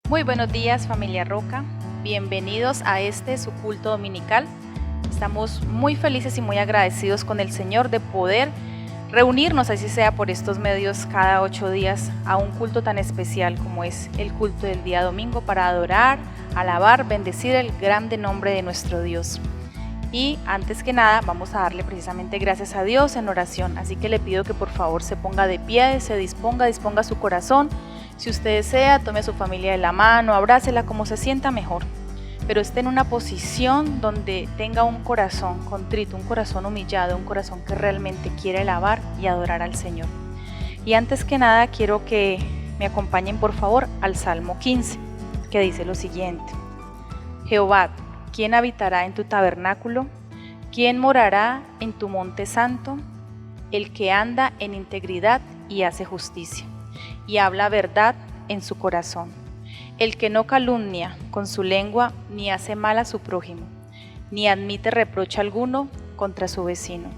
Muy buenos días, familia Roca. Bienvenidos a su culto dominical. Estamos muy felices y muy agradecidos con el Señor de poder reunirnos, así sea por estos medios, cada 8 días a un culto tan especial como es el culto del día domingo, para adorar, alabar, bendecir el grande nombre de nuestro Dios. Y antes que nada vamos a darle precisamente gracias a Dios en oración, así que le pido que por favor se ponga de pie, se disponga su corazón. Si usted desea, tome a su familia de la mano, abrácela como se sienta mejor, pero esté en una posición donde tenga un corazón contrito, un corazón humillado, un corazón que realmente quiere alabar y adorar al Señor. Y antes que nada quiero que me acompañen por favor al Salmo 15, que dice lo siguiente: Jehová, ¿quién habitará en tu tabernáculo? ¿Quién morará en tu monte santo? El que anda en integridad y hace justicia, y habla verdad en su corazón. El que no calumnia con su lengua, ni hace mal a su prójimo, ni admite reproche alguno contra su vecino.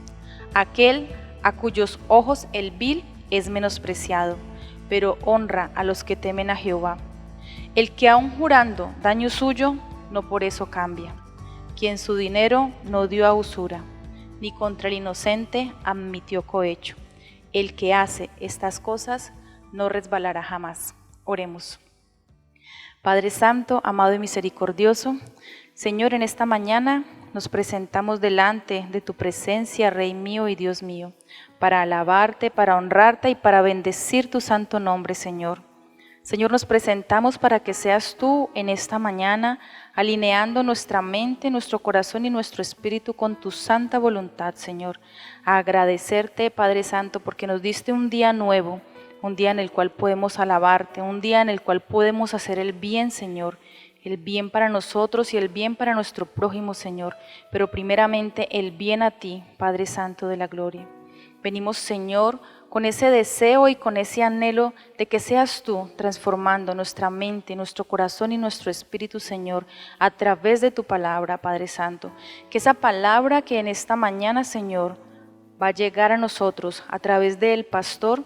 Aquel a cuyos ojos el vil es menospreciado, pero honra a los que temen a Jehová. El que aun jurando daño suyo, no por eso cambia. Quien su dinero no dio a usura, ni contra el inocente admitió cohecho. El que hace estas cosas no resbalará jamás. Oremos. Padre Santo, amado y misericordioso, Señor, en esta mañana nos presentamos delante de tu presencia, Rey mío y Dios mío, para alabarte, para honrarte y para bendecir tu santo nombre, Señor. Señor, nos presentamos para que seas tú en esta mañana alineando nuestra mente, nuestro corazón y nuestro espíritu con tu santa voluntad, Señor. A agradecerte, Padre Santo, porque nos diste un día nuevo, un día en el cual podemos alabarte, un día en el cual podemos hacer el bien, Señor, el bien para nosotros y el bien para nuestro prójimo, Señor, pero primeramente el bien a ti, Padre Santo de la gloria. Venimos, Señor, con ese deseo y con ese anhelo de que seas tú transformando nuestra mente, nuestro corazón y nuestro espíritu, Señor, a través de tu palabra, Padre Santo. Que esa palabra que en esta mañana, Señor, va a llegar a nosotros a través del pastor,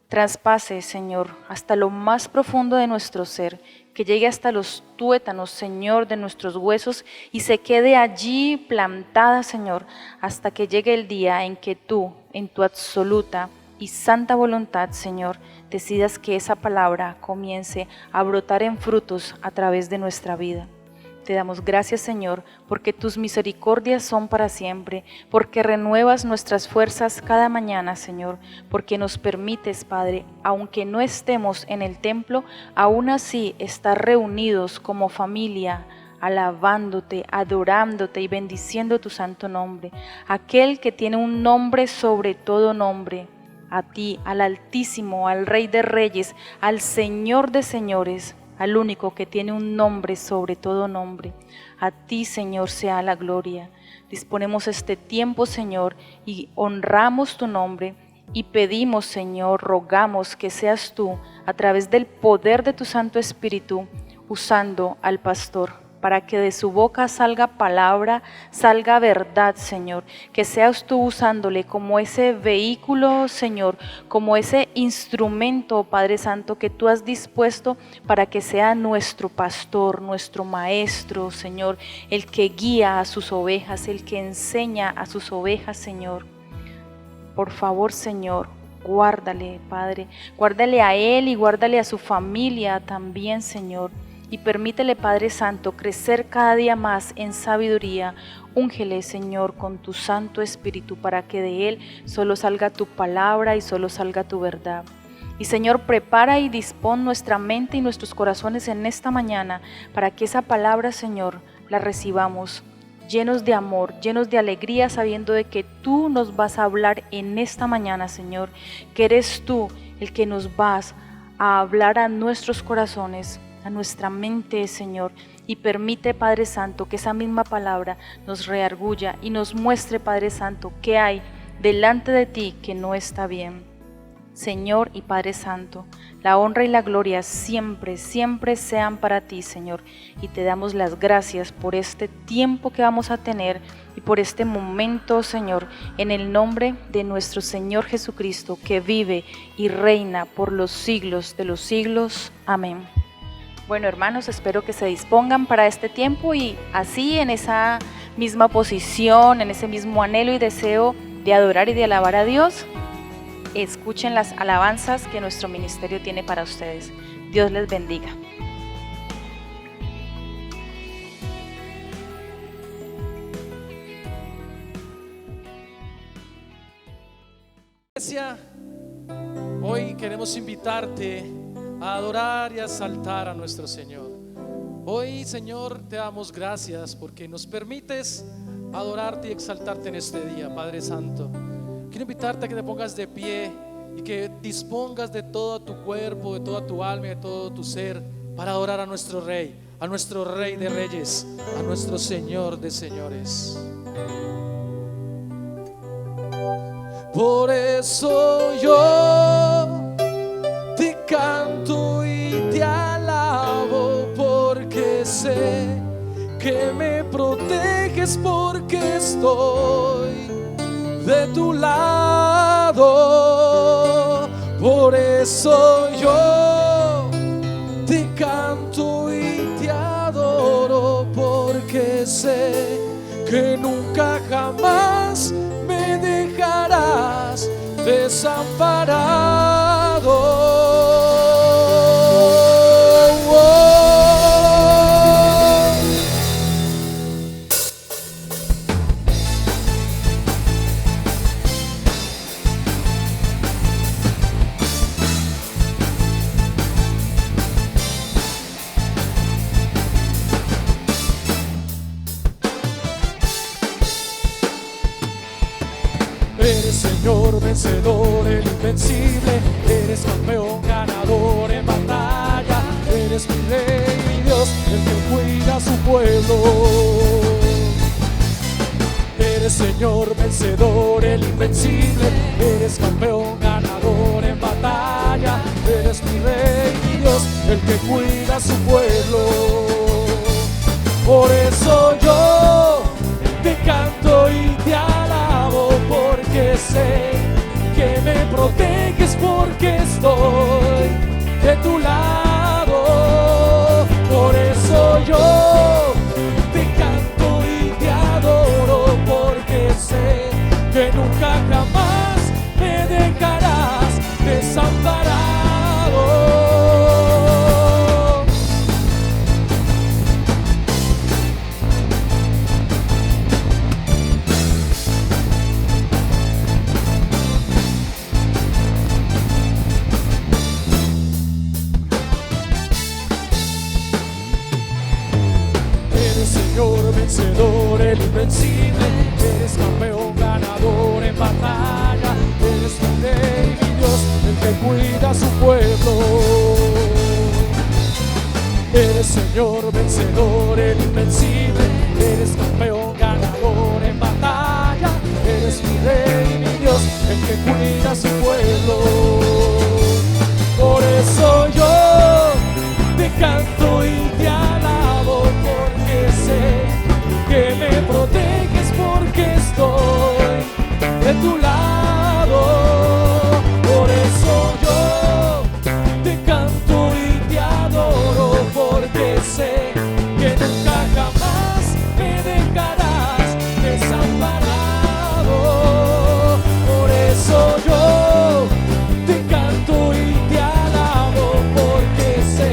traspase, Señor, hasta lo más profundo de nuestro ser, que llegue hasta los tuétanos, Señor, de nuestros huesos y se quede allí plantada, Señor, hasta que llegue el día en que tú, en tu absoluta y santa voluntad, Señor, decidas que esa palabra comience a brotar en frutos a través de nuestra vida. Te damos gracias, Señor, porque tus misericordias son para siempre, porque renuevas nuestras fuerzas cada mañana, Señor, porque nos permites, Padre, aunque no estemos en el templo, aún así estar reunidos como familia, alabándote, adorándote y bendiciendo tu santo nombre, aquel que tiene un nombre sobre todo nombre, a ti, al Altísimo, al Rey de Reyes, al Señor de Señores, al único que tiene un nombre sobre todo nombre. A ti, Señor, sea la gloria. Disponemos este tiempo, Señor, y honramos tu nombre y pedimos, Señor, rogamos que seas tú, a través del poder de tu Santo Espíritu, usando al pastor, para que de su boca salga palabra, salga verdad, Señor, que seas tú usándole como ese vehículo, Señor, como ese instrumento, Padre Santo, que tú has dispuesto para que sea nuestro pastor, nuestro maestro, Señor, el que guía a sus ovejas, el que enseña a sus ovejas, Señor. Por favor, Señor, guárdale, Padre, guárdale a él y guárdale a su familia también, Señor. Y permítele, Padre Santo, crecer cada día más en sabiduría. Úngele, Señor, con tu Santo Espíritu para que de él solo salga tu palabra y solo salga tu verdad. Y Señor, prepara y dispón nuestra mente y nuestros corazones en esta mañana para que esa palabra, Señor, la recibamos llenos de amor, llenos de alegría, sabiendo de que tú nos vas a hablar en esta mañana, Señor, que eres tú el que nos vas a hablar a nuestros corazones, a nuestra mente, Señor, y permite, Padre Santo, que esa misma palabra nos reargulla y nos muestre, Padre Santo, qué hay delante de ti que no está bien. Señor y Padre Santo, la honra y la gloria siempre, siempre sean para ti, Señor, y te damos las gracias por este tiempo que vamos a tener y por este momento, Señor, en el nombre de nuestro Señor Jesucristo, que vive y reina por los siglos de los siglos. Amén. Bueno, hermanos, espero que se dispongan para este tiempo y así en esa misma posición, en ese mismo anhelo y deseo de adorar y de alabar a Dios, escuchen las alabanzas que nuestro ministerio tiene para ustedes. Dios les bendiga. Iglesia, hoy queremos invitarte a adorar y a exaltar a nuestro Señor. Hoy, Señor, te damos gracias porque nos permites adorarte y exaltarte en este día, Padre Santo. Quiero invitarte a que te pongas de pie y que dispongas de todo tu cuerpo, de toda tu alma y de todo tu ser para adorar a nuestro Rey de Reyes, a nuestro Señor de Señores. Por eso yo te canto y te alabo, porque sé que me proteges, porque estoy de tu lado. Por eso yo te canto y te adoro, porque sé que nunca jamás me dejarás desamparado. Eres Señor vencedor, el invencible. Eres campeón ganador en batalla. Eres mi Rey, mi Dios, el que cuida a su pueblo. Eres Señor vencedor, el invencible. Eres campeón ganador en batalla. Eres mi Rey, mi Dios, el que cuida a su pueblo. Por eso yo te canto y te alabo, porque sé que me proteges, porque estoy de tu lado. Por eso yo te canto y te adoro, porque sé que nunca jamás me dejarás desamparado. Señor vencedor, el invencible. Eres campeón ganador en batalla. Eres mi Rey, mi Dios, el que cuida a su pueblo. Eres Señor vencedor, el invencible. Eres campeón ganador en batalla. Eres mi Rey, mi Dios, el que cuida a su pueblo. Por eso yo te canto y te alabo, porque sé que me proteges, porque estoy de tu lado. Por eso yo te canto y te adoro, porque sé que nunca jamás me dejarás desamparado. Por eso yo te canto y te alabo, porque sé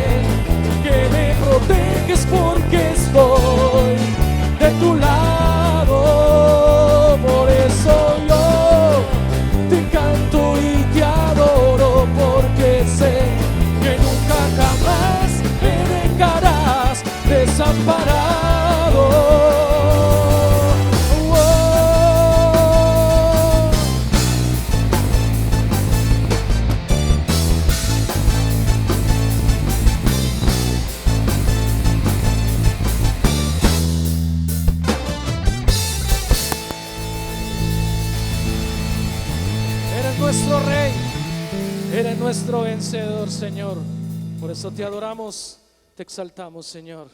que me proteges, porque estoy de tu lado. Por eso yo te canto y te adoro, porque sé que nunca jamás me dejarás desamparado. Nuestro Rey, eres nuestro vencedor, Señor. Por eso te adoramos, te exaltamos, Señor.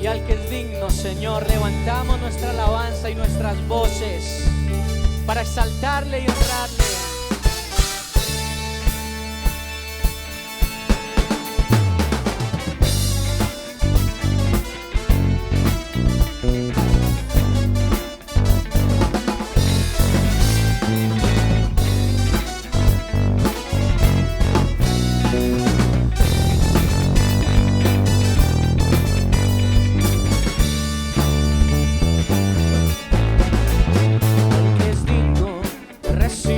Y al que es digno, Señor, levantamos nuestra alabanza y nuestras voces para exaltarle y honrarle.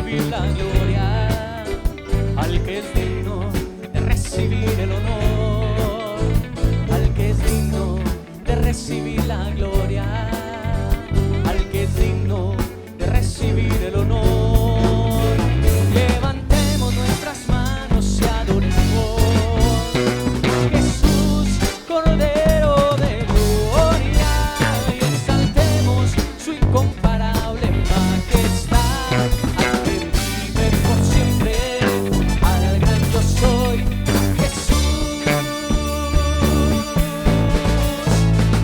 recibir la gloria, al que es digno de recibir el honor, al que es digno de recibir la gloria, al que es digno de recibir el honor. Levantemos nuestras manos y adoremos a Jesús, Cordero de gloria, y exaltemos su incomparable majestad, al que vive por siempre, al gran yo soy, Jesús,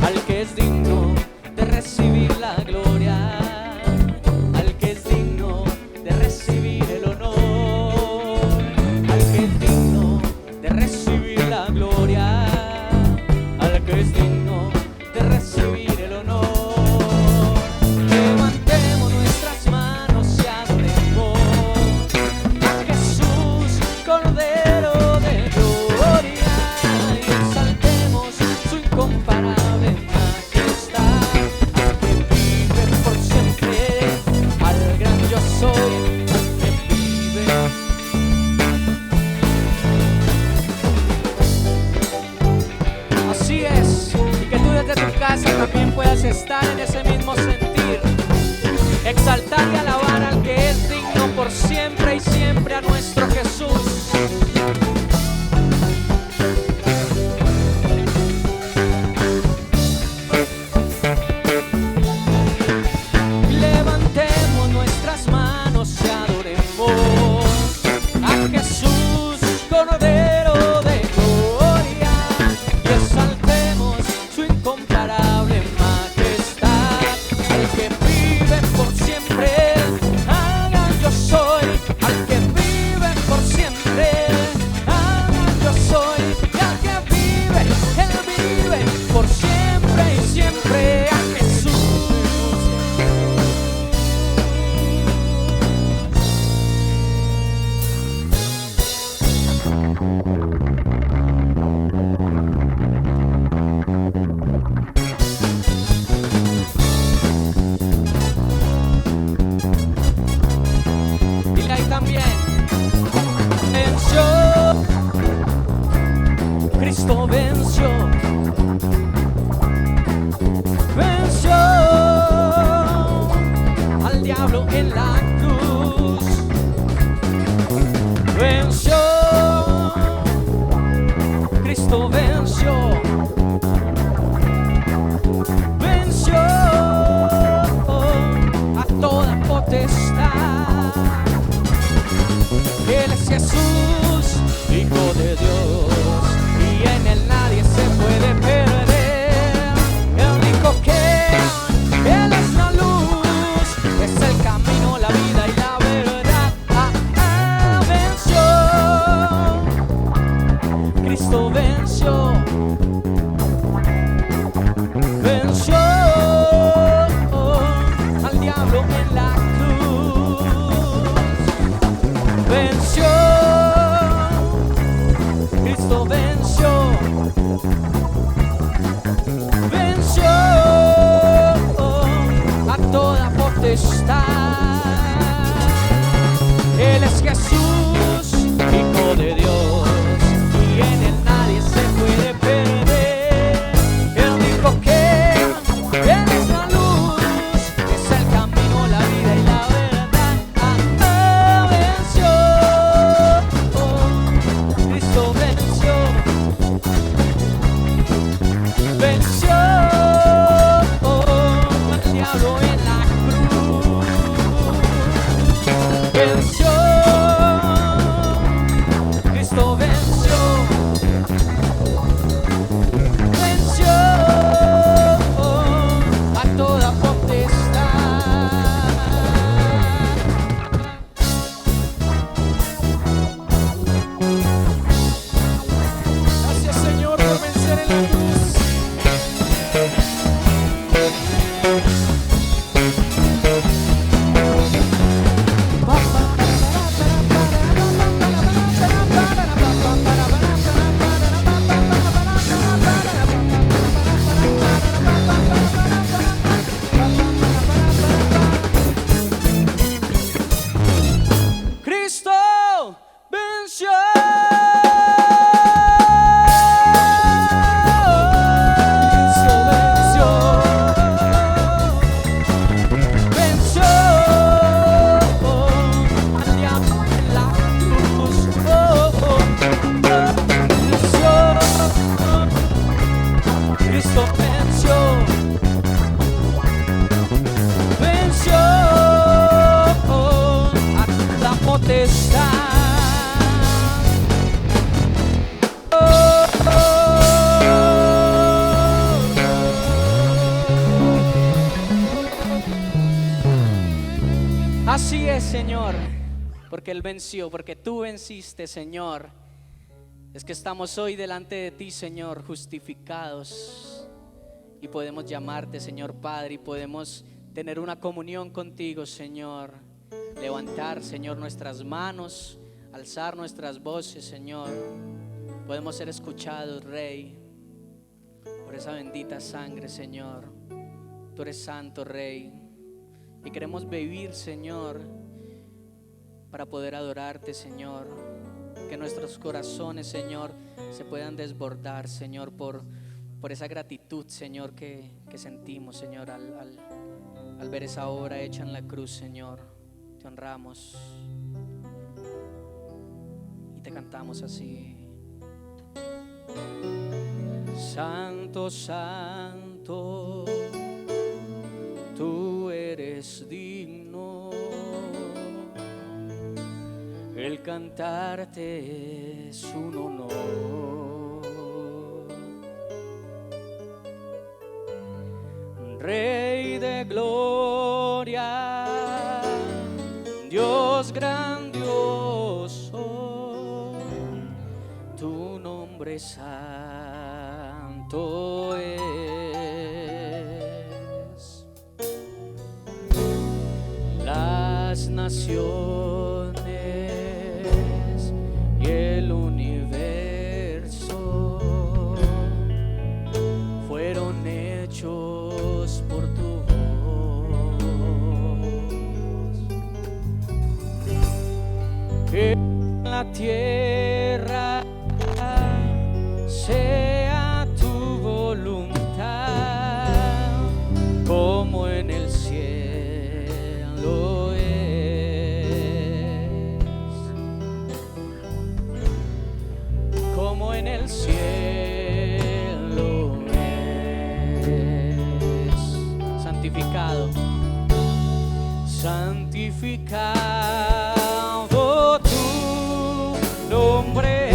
al que es digno de recibir la gloria, al que es digno de recibir el honor, al que es digno de recibir la gloria, al que es digno de recibir el honor. Levantemos nuestras manos y adoremos a Jesús, Cordero de gloria, y exaltemos su incomparable majestad, al que vive por siempre, al gran yo soy, al que vive. Así es, y que tú desde tu casa también puedas estar en ese mismo sentir, exaltar y alabar al que es digno por siempre y siempre, a nuestro Jesús. Levantemos nuestras manos y adoremos a Jesús, Cordero de gloria, y exaltemos su incomparable majestad, al que vive por siempre, al gran yo soy, al que vive por siempre, al gran yo soy, y al que vive, él vive por siempre y siempre, a Jesús. Dile ahí también. Venció, Cristo venció, venció al diablo en la cruz, venció, Cristo venció, venció a toda potestad. Él es Jesús, Hijo de Dios, y en él nadie se puede perder. Él dijo que Él es la luz, es el camino, la vida y la verdad. Venció, Cristo venció, venció al diablo en la cruz, venció, Cristo venció, venció a toda potestad. Él es Jesús, Hijo de Dios, y en él nadie se puede perder. Él dijo que Él es la luz, es el camino, la vida y la verdad. Venció, Cristo venció, venció al diablo en la cruz, venció porque Él venció, porque tú venciste, Señor, es que estamos hoy delante de ti, Señor, justificados, y podemos llamarte, Señor Padre, y podemos tener una comunión contigo, Señor. Levantar, Señor, nuestras manos, alzar nuestras voces, Señor. Podemos ser escuchados, Rey, por esa bendita sangre, Señor. Tú eres santo, Rey, y queremos vivir, Señor, para poder adorarte, Señor. Que nuestros corazones, Señor, se puedan desbordar, Señor, por esa gratitud, Señor, que sentimos, Señor, al ver esa obra hecha en la cruz, Señor. Te honramos y te cantamos así. Santo, santo, tú eres digno, el cantarte es un honor. Rey de gloria, Dios grandioso, tu nombre santo es. Las naciones y el universo fueron hechos por tu voz. En la tierra sea tu voluntad, como en el cielo es, como en el cielo es. Santificado, santificado tu nombre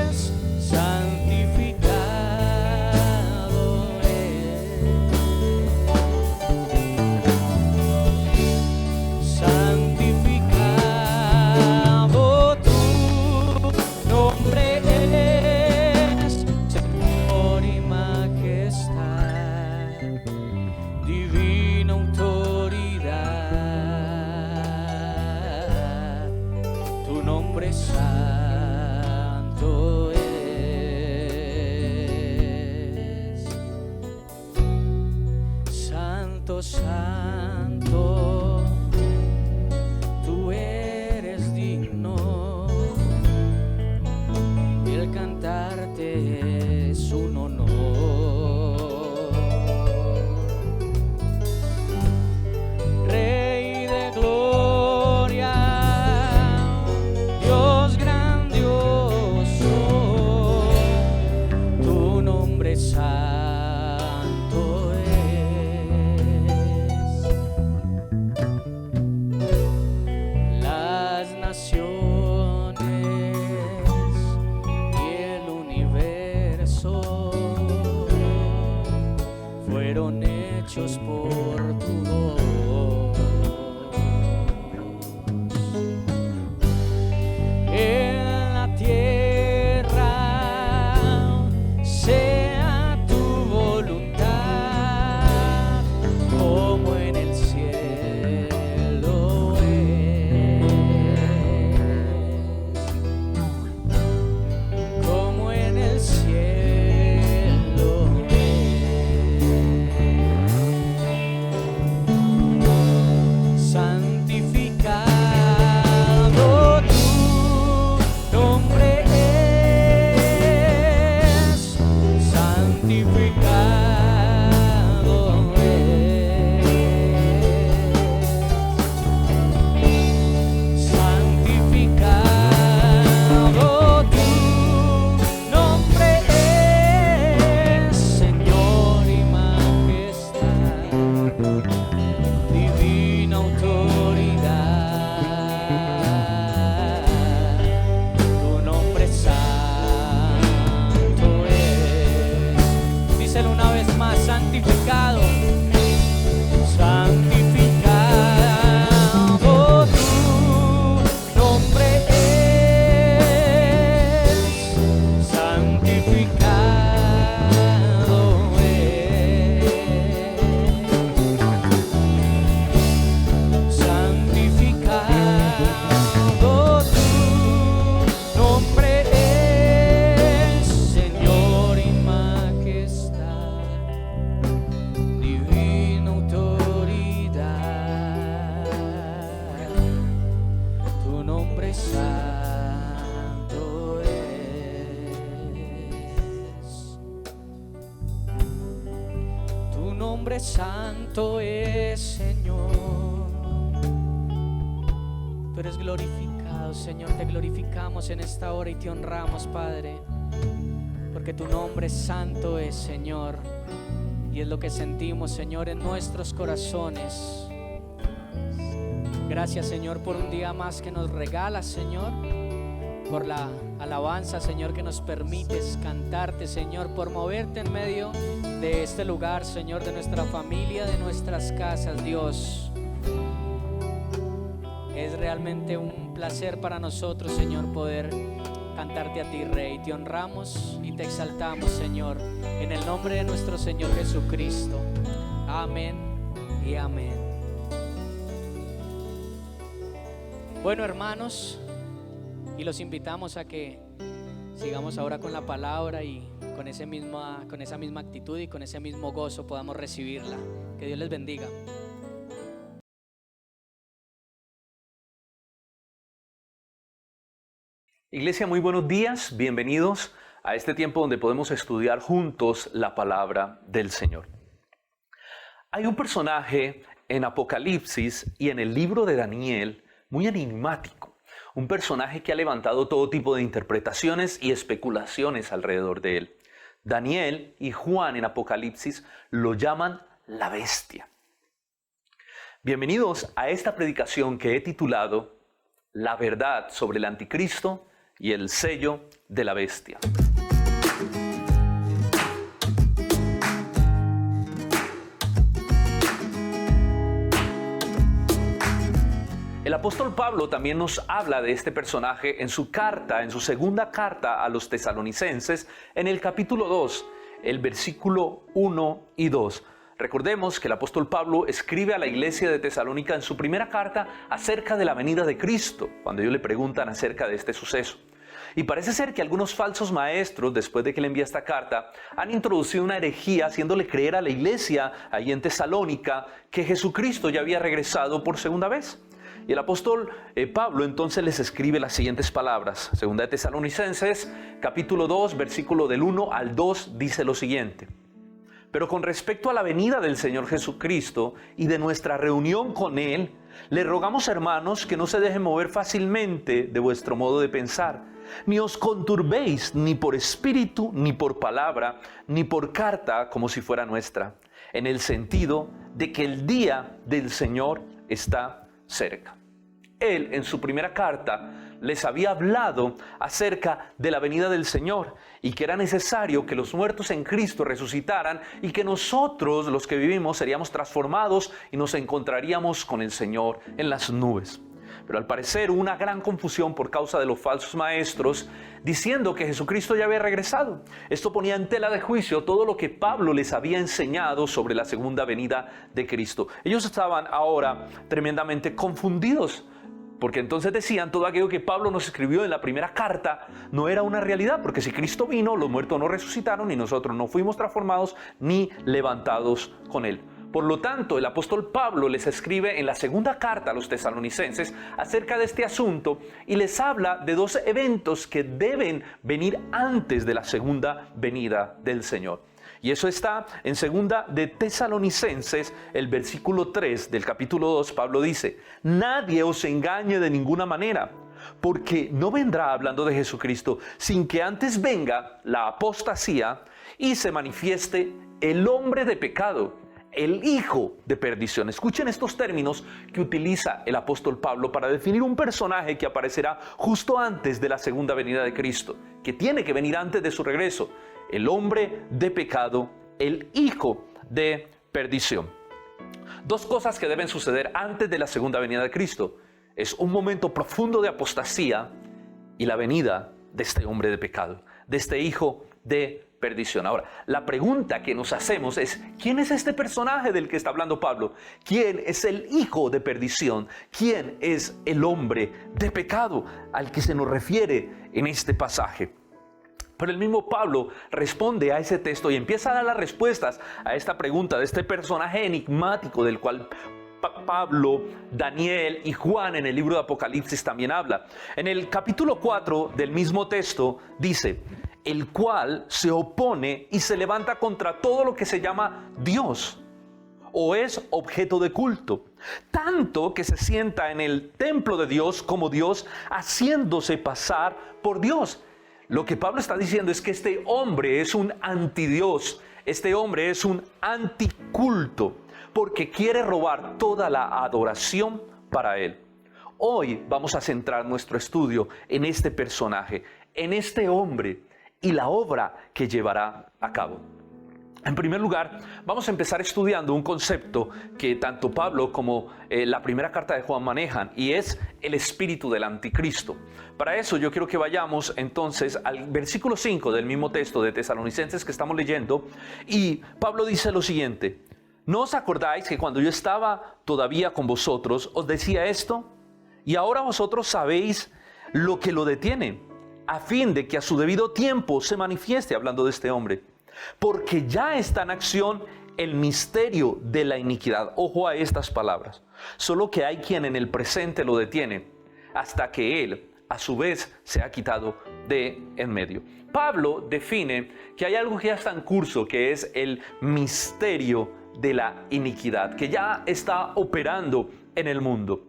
es, santificado es, santificado tu nombre es, Señor y majestad, divina autoridad, tu nombre santo es. Santo, santo, tú eres digno, el cantarte es un honor. Rey de gloria, Dios grande, santo es. Tu nombre santo es, Señor. Tú eres glorificado, Señor. Te glorificamos en esta hora y te honramos, Padre, porque tu nombre santo es, Señor. Y es lo que sentimos, Señor, en nuestros corazones. Gracias, Señor, por un día más que nos regalas, Señor, por la alabanza, Señor, que nos permites cantarte, Señor, por moverte en medio de este lugar, Señor, de nuestra familia, de nuestras casas, Dios. Es realmente un placer para nosotros, Señor, poder cantarte a ti, Rey. Te honramos y te exaltamos, Señor, en el nombre de nuestro Señor Jesucristo. Amén y amén. Bueno, hermanos, y los invitamos a que sigamos ahora con la palabra y con esa misma actitud y con ese mismo gozo podamos recibirla. Que Dios les bendiga. Iglesia, muy buenos días, bienvenidos a este tiempo donde podemos estudiar juntos la palabra del Señor. Hay un personaje en Apocalipsis y en el libro de Daniel muy enigmático, un personaje que ha levantado todo tipo de interpretaciones y especulaciones alrededor de él. Daniel y Juan en Apocalipsis lo llaman la bestia. Bienvenidos a esta predicación que he titulado La verdad sobre el anticristo y el sello de la bestia. El apóstol Pablo también nos habla de este personaje en su carta, en su segunda carta a los tesalonicenses, en el capítulo 2, el versículo 1 y 2. Recordemos que el apóstol Pablo escribe a la iglesia de Tesalónica en su primera carta acerca de la venida de Cristo, cuando ellos le preguntan acerca de este suceso. Y parece ser que algunos falsos maestros, después de que le envía esta carta, han introducido una herejía haciéndole creer a la iglesia ahí en Tesalónica que Jesucristo ya había regresado por segunda vez. Y el apóstol Pablo entonces les escribe las siguientes palabras. Segunda de Tesalonicenses, capítulo 2, versículo del 1 al 2, dice lo siguiente. Pero con respecto a la venida del Señor Jesucristo y de nuestra reunión con Él, le rogamos, hermanos, que no se dejen mover fácilmente de vuestro modo de pensar, ni os conturbéis ni por espíritu, ni por palabra, ni por carta como si fuera nuestra, en el sentido de que el día del Señor está cerca. Él, en su primera carta, les había hablado acerca de la venida del Señor y que era necesario que los muertos en Cristo resucitaran y que nosotros, los que vivimos, seríamos transformados y nos encontraríamos con el Señor en las nubes. Pero al parecer hubo una gran confusión por causa de los falsos maestros diciendo que Jesucristo ya había regresado. Esto ponía en tela de juicio todo lo que Pablo les había enseñado sobre la segunda venida de Cristo. Ellos estaban ahora tremendamente confundidos, porque entonces decían todo aquello que Pablo nos escribió en la primera carta no era una realidad, porque si Cristo vino, los muertos no resucitaron y nosotros no fuimos transformados ni levantados con Él. Por lo tanto, el apóstol Pablo les escribe en la segunda carta a los tesalonicenses acerca de este asunto y les habla de dos eventos que deben venir antes de la segunda venida del Señor. Y eso está en segunda de Tesalonicenses, el versículo 3 del capítulo 2. Pablo dice: nadie os engañe de ninguna manera, porque no vendrá, hablando de Jesucristo, sin que antes venga la apostasía y se manifieste el hombre de pecado, el hijo de perdición. Escuchen estos términos que utiliza el apóstol Pablo para definir un personaje que aparecerá justo antes de la segunda venida de Cristo, que tiene que venir antes de su regreso. El hombre de pecado, el hijo de perdición. Dos cosas que deben suceder antes de la segunda venida de Cristo. Es un momento profundo de apostasía y la venida de este hombre de pecado, de este hijo de perdición. Ahora, la pregunta que nos hacemos es: ¿quién es este personaje del que está hablando Pablo? ¿Quién es el hijo de perdición? ¿Quién es el hombre de pecado al que se nos refiere en este pasaje? Pero el mismo Pablo responde a ese texto y empieza a dar las respuestas a esta pregunta de este personaje enigmático del cual Pablo, Daniel y Juan en el libro de Apocalipsis también habla. En el capítulo 4 del mismo texto dice, el cual se opone y se levanta contra todo lo que se llama Dios o es objeto de culto, tanto que se sienta en el templo de Dios como Dios, haciéndose pasar por Dios. Lo que Pablo está diciendo es que este hombre es un antidios, este hombre es un anticulto, porque quiere robar toda la adoración para él. Hoy vamos a centrar nuestro estudio en este personaje, en este hombre y la obra que llevará a cabo. En primer lugar, vamos a empezar estudiando un concepto que tanto Pablo como la primera carta de Juan manejan, y es el espíritu del anticristo. Para eso yo quiero que vayamos entonces al versículo 5 del mismo texto de Tesalonicenses que estamos leyendo, y Pablo dice lo siguiente: ¿no os acordáis que cuando yo estaba todavía con vosotros os decía esto? Y ahora vosotros sabéis lo que lo detiene, a fin de que a su debido tiempo se manifieste, hablando de este hombre. Porque ya está en acción el misterio de la iniquidad. Ojo a estas palabras. Solo que hay quien en el presente lo detiene, hasta que él, a su vez, se ha quitado de en medio. Pablo define que hay algo que ya está en curso, que es el misterio de la iniquidad, que ya está operando en el mundo.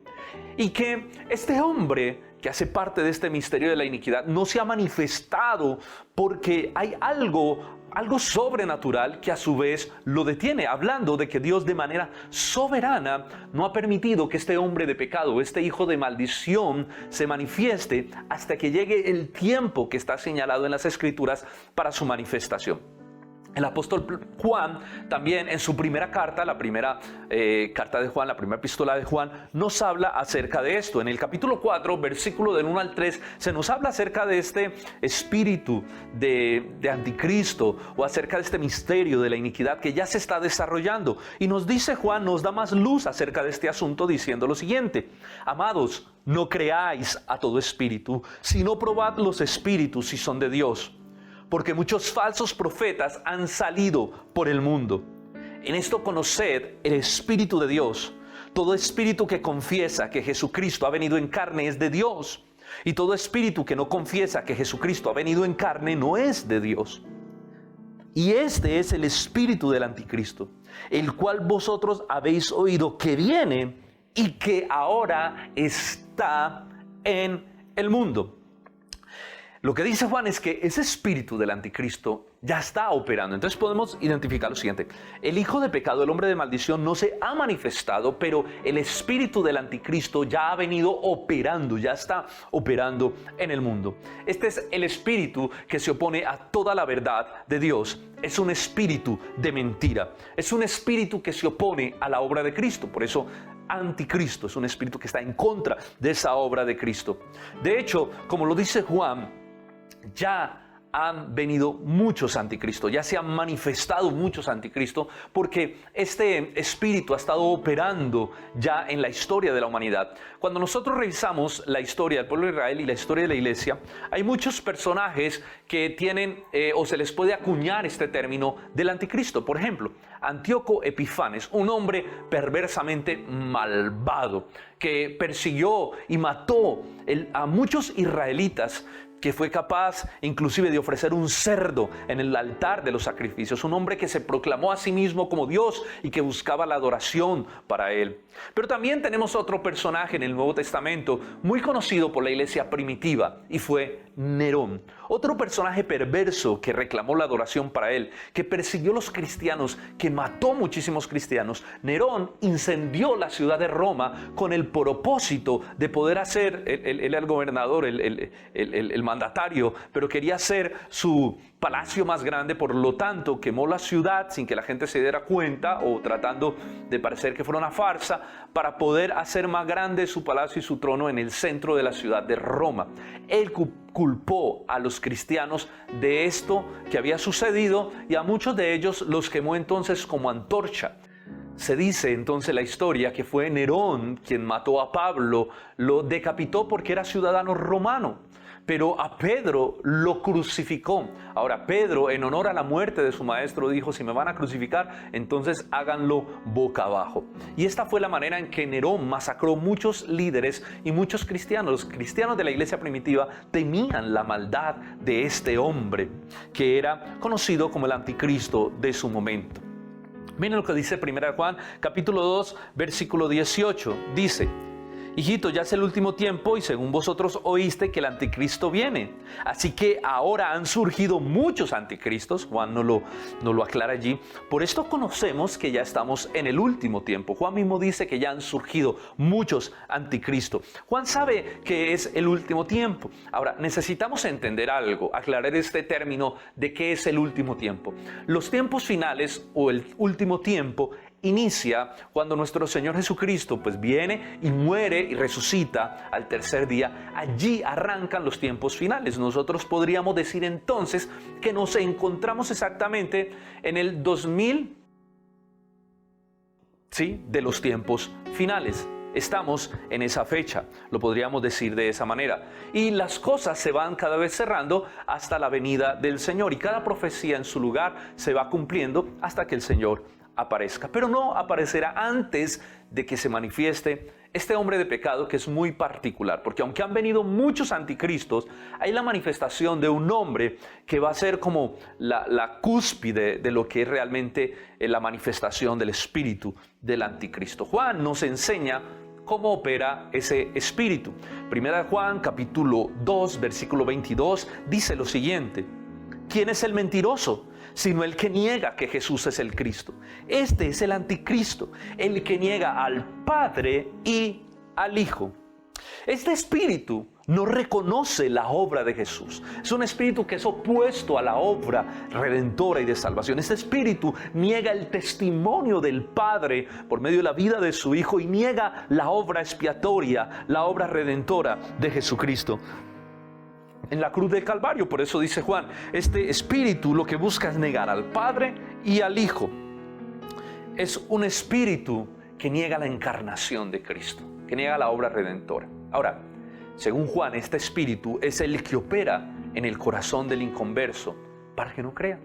Y que este hombre que hace parte de este misterio de la iniquidad no se ha manifestado porque hay algo sobrenatural que a su vez lo detiene, hablando de que Dios de manera soberana no ha permitido que este hombre de pecado, este hijo de maldición, se manifieste hasta que llegue el tiempo que está señalado en las Escrituras para su manifestación. El apóstol Juan también en su primera carta, la primera carta de Juan, la primera epístola de Juan, nos habla acerca de esto. En el capítulo 4, versículo del 1 al 3, se nos habla acerca de este espíritu de anticristo o acerca de este misterio de la iniquidad que ya se está desarrollando. Y nos dice Juan, nos da más luz acerca de este asunto diciendo lo siguiente: amados, no creáis a todo espíritu, sino probad los espíritus si son de Dios. Porque muchos falsos profetas han salido por el mundo. En esto conoced el Espíritu de Dios. Todo espíritu que confiesa que Jesucristo ha venido en carne es de Dios. Y todo espíritu que no confiesa que Jesucristo ha venido en carne no es de Dios. Y este es el espíritu del anticristo, el cual vosotros habéis oído que viene y que ahora está en el mundo. Lo que dice Juan es que ese espíritu del anticristo ya está operando. Entonces podemos identificar lo siguiente: el hijo de pecado, el hombre de maldición, no se ha manifestado, pero el espíritu del anticristo ya ha venido operando, ya está operando en el mundo. Este es el espíritu que se opone a toda la verdad de Dios. Es un espíritu de mentira. Es un espíritu que se opone a la obra de Cristo. Por eso anticristo es un espíritu que está en contra de esa obra de Cristo. De hecho, como lo dice Juan, ya han venido muchos anticristos, ya se han manifestado muchos anticristos, porque este espíritu ha estado operando ya en la historia de la humanidad. Cuando nosotros revisamos la historia del pueblo de Israel y la historia de la iglesia, hay muchos personajes que tienen o se les puede acuñar este término del anticristo. Por ejemplo, Antíoco Epifanes, un hombre perversamente malvado que persiguió y mató a muchos israelitas, que fue capaz inclusive de ofrecer un cerdo en el altar de los sacrificios. Un hombre que se proclamó a sí mismo como Dios y que buscaba la adoración para él. Pero también tenemos otro personaje en el Nuevo Testamento muy conocido por la iglesia primitiva, y fue Nerón. Otro personaje perverso que reclamó la adoración para él, que persiguió a los cristianos, que mató muchísimos cristianos. Nerón incendió la ciudad de Roma con el propósito de poder hacer, él era el gobernador, el mandatario, pero quería hacer su palacio más grande. Por lo tanto, quemó la ciudad sin que la gente se diera cuenta, o tratando de parecer que fuera una farsa, para poder hacer más grande su palacio y su trono en el centro de la ciudad de Roma. Él culpó a los cristianos de esto que había sucedido, y a muchos de ellos los quemó entonces como antorcha. Se dice entonces la historia que fue Nerón quien mató a Pablo, lo decapitó porque era ciudadano romano. Pero a Pedro lo crucificó. Ahora Pedro, en honor a la muerte de su maestro, dijo: si me van a crucificar, entonces háganlo boca abajo. Y esta fue la manera en que Nerón masacró muchos líderes y muchos cristianos. Los cristianos de la iglesia primitiva temían la maldad de este hombre, que era conocido como el anticristo de su momento. Miren lo que dice 1 Juan capítulo 2, versículo 18. Dice: hijito, ya es el último tiempo y según vosotros oíste que el anticristo viene. Así que ahora han surgido muchos anticristos. Juan no lo aclara allí. Por esto conocemos que ya estamos en el último tiempo. Juan mismo dice que ya han surgido muchos anticristos. Juan sabe que es el último tiempo. Ahora, necesitamos entender algo, aclarar este término de qué es el último tiempo. Los tiempos finales o el último tiempo inicia cuando nuestro Señor Jesucristo pues viene y muere y resucita al tercer día. Allí arrancan los tiempos finales. Nosotros podríamos decir entonces que nos encontramos exactamente en el 2000, ¿sí?, de los tiempos finales. Estamos en esa fecha, lo podríamos decir de esa manera. Y las cosas se van cada vez cerrando hasta la venida del Señor. Y cada profecía en su lugar se va cumpliendo hasta que el Señor aparezca. Pero no aparecerá antes de que se manifieste este hombre de pecado, que es muy particular. Porque aunque han venido muchos anticristos, hay la manifestación de un hombre que va a ser como la cúspide de lo que es realmente la manifestación del espíritu del anticristo. Juan nos enseña cómo opera ese espíritu. Primera de Juan, capítulo 2, versículo 22, dice lo siguiente: ¿quién es el mentiroso? Sino el que niega que Jesús es el Cristo. Este es el anticristo, el que niega al Padre y al Hijo. Este espíritu no reconoce la obra de Jesús. Es un espíritu que es opuesto a la obra redentora y de salvación. Este espíritu niega el testimonio del Padre por medio de la vida de su Hijo y niega la obra expiatoria, la obra redentora de Jesucristo en la cruz del Calvario. Por eso dice Juan, este espíritu lo que busca es negar al Padre y al Hijo. Es un espíritu que niega la encarnación de Cristo, que niega la obra redentora. Ahora, según Juan, este espíritu es el que opera en el corazón del inconverso para que no crea.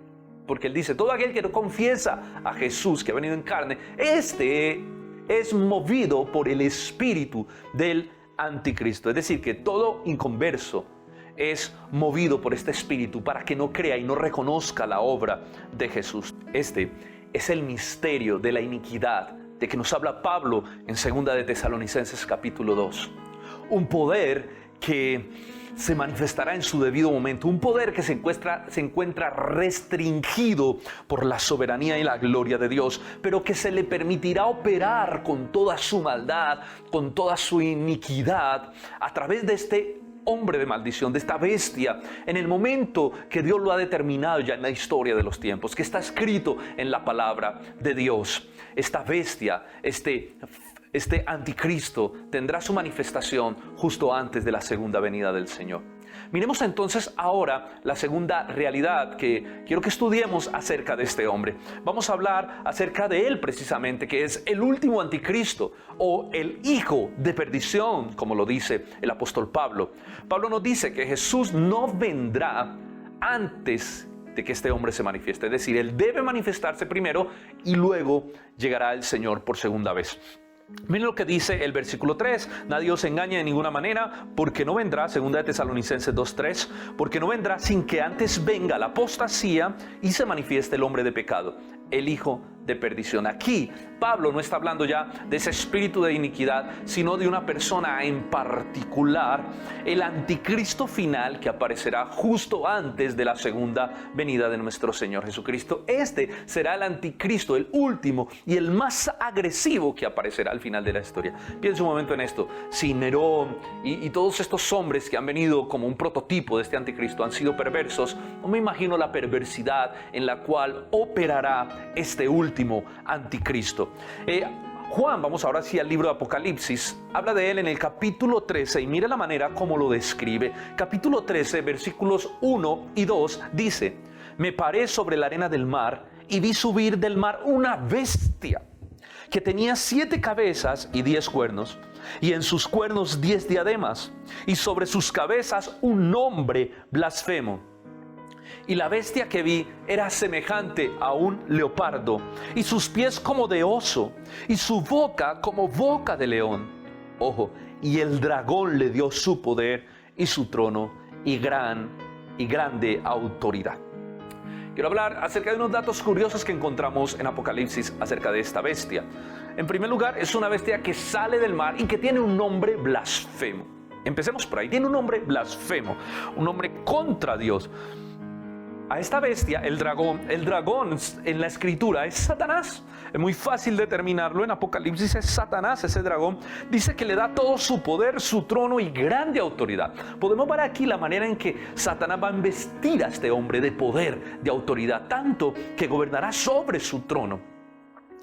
Porque él dice, todo aquel que no confiesa a Jesús que ha venido en carne, este es movido por el espíritu del anticristo. Es decir, que todo inconverso es movido por este espíritu para que no crea y no reconozca la obra de Jesús. Este es el misterio de la iniquidad de que nos habla Pablo en 2 de Tesalonicenses capítulo 2. Un poder que se manifestará en su debido momento, un poder que se encuentra restringido por la soberanía y la gloria de Dios, pero que se le permitirá operar con toda su maldad, con toda su iniquidad, a través de este hombre de maldición, de esta bestia, en el momento que Dios lo ha determinado ya en la historia de los tiempos, que está escrito en la palabra de Dios. Esta bestia, este anticristo, tendrá su manifestación justo antes de la segunda venida del Señor. Miremos entonces ahora la segunda realidad que quiero que estudiemos acerca de este hombre. Vamos a hablar acerca de él precisamente, que es el último anticristo o el hijo de perdición, como lo dice el apóstol Pablo. Pablo nos dice que Jesús no vendrá antes de que este hombre se manifieste. Es decir, él debe manifestarse primero y luego llegará el Señor por segunda vez. Miren lo que dice el versículo 3. Nadie os engañe de ninguna manera, porque no vendrá, 2 de Tesalonicenses 2:3, porque no vendrá sin que antes venga la apostasía y se manifieste el hombre de pecado, el hijo de perdición. Aquí Pablo no está hablando ya de ese espíritu de iniquidad, sino de una persona en particular, el anticristo final que aparecerá justo antes de la segunda venida de nuestro Señor Jesucristo. Este será el anticristo, el último y el más agresivo que aparecerá al final de la historia. Piensa un momento en esto. Si Nerón y todos estos hombres que han venido como un prototipo de este anticristo han sido perversos, no me imagino la perversidad en la cual operará este último anticristo. Juan, vamos ahora sí al libro de Apocalipsis, habla de él en el capítulo 13 y mira la manera como lo describe. Capítulo 13, versículos 1 y 2 dice: me paré sobre la arena del mar y vi subir del mar una bestia que tenía 7 cabezas y 10 cuernos, y en sus cuernos 10 diademas, y sobre sus cabezas un nombre blasfemo. Y la bestia que vi era semejante a un leopardo, y sus pies como de oso, y su boca como boca de león. Ojo, y el dragón le dio su poder y su trono y grande autoridad. Quiero hablar acerca de unos datos curiosos que encontramos en Apocalipsis acerca de esta bestia. En primer lugar, es una bestia que sale del mar y que tiene un nombre blasfemo. Empecemos por ahí. Tiene un nombre blasfemo, un nombre contra Dios. A esta bestia, el dragón en la escritura es Satanás. Es muy fácil determinarlo. En Apocalipsis es Satanás, ese dragón. Dice que le da todo su poder, su trono y grande autoridad. Podemos ver aquí la manera en que Satanás va a investir a este hombre de poder, de autoridad, tanto que gobernará sobre su trono.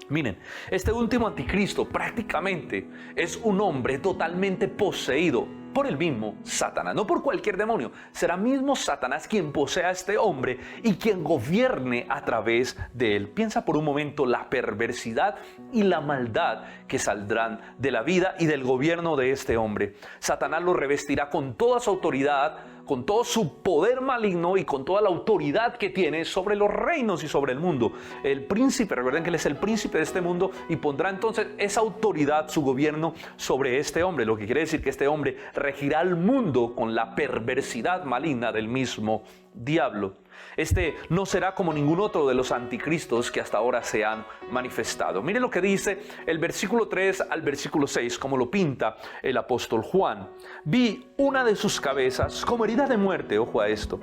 Miren, este último anticristo prácticamente es un hombre totalmente poseído por el mismo Satanás, no por cualquier demonio. Será mismo Satanás quien posea a este hombre y quien gobierne a través de él. Piensa por un momento la perversidad y la maldad que saldrán de la vida y del gobierno de este hombre. Satanás lo revestirá con toda su autoridad, con todo su poder maligno y con toda la autoridad que tiene sobre los reinos y sobre el mundo. El príncipe, recuerden que él es el príncipe de este mundo, y pondrá entonces esa autoridad, su gobierno sobre este hombre, lo que quiere decir que este hombre regirá el mundo con la perversidad maligna del mismo diablo. Este no será como ningún otro de los anticristos que hasta ahora se han manifestado. Miren lo que dice el versículo 3 al versículo 6, como lo pinta el apóstol Juan. Vi una de sus cabezas como herida de muerte, ojo a esto,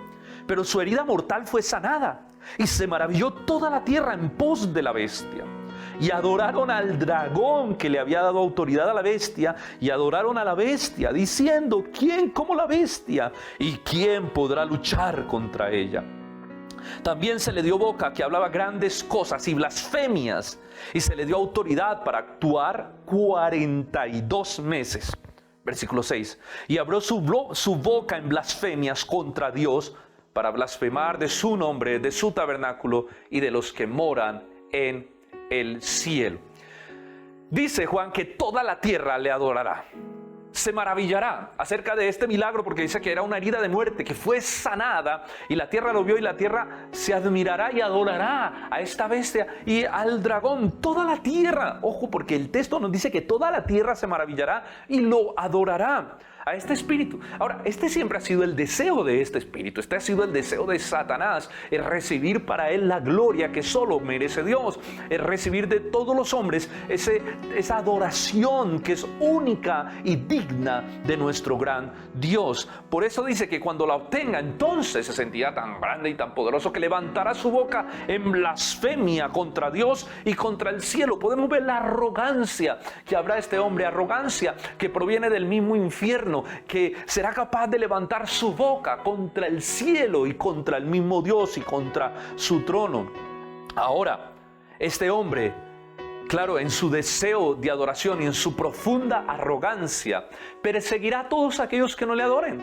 pero su herida mortal fue sanada, y se maravilló toda la tierra en pos de la bestia. Y adoraron al dragón que le había dado autoridad a la bestia, y adoraron a la bestia, diciendo: ¿quién como la bestia? ¿Y quién podrá luchar contra ella? También se le dio boca que hablaba grandes cosas y blasfemias, y se le dio autoridad para actuar 42 meses. Versículo 6. Y abrió su boca en blasfemias contra Dios, para blasfemar de su nombre, de su tabernáculo y de los que moran en el cielo. Dice Juan que toda la tierra le adorará. Se maravillará acerca de este milagro, porque dice que era una herida de muerte que fue sanada, y la tierra lo vio, y la tierra se admirará y adorará a esta bestia y al dragón. Toda la tierra, ojo, porque el texto nos dice que toda la tierra se maravillará y lo adorará a este espíritu. Ahora, este siempre ha sido el deseo de este espíritu, este ha sido el deseo de Satanás, es recibir para él la gloria que solo merece Dios, es recibir de todos los hombres esa adoración que es única y digna de nuestro gran Dios. Por eso dice que cuando la obtenga, entonces se sentirá tan grande y tan poderoso que levantará su boca en blasfemia contra Dios y contra el cielo. Podemos ver la arrogancia que habrá este hombre, arrogancia que proviene del mismo infierno, que será capaz de levantar su boca contra el cielo y contra el mismo Dios y contra su trono. Ahora, este hombre, claro, en su deseo de adoración y en su profunda arrogancia, perseguirá a todos aquellos que no le adoren.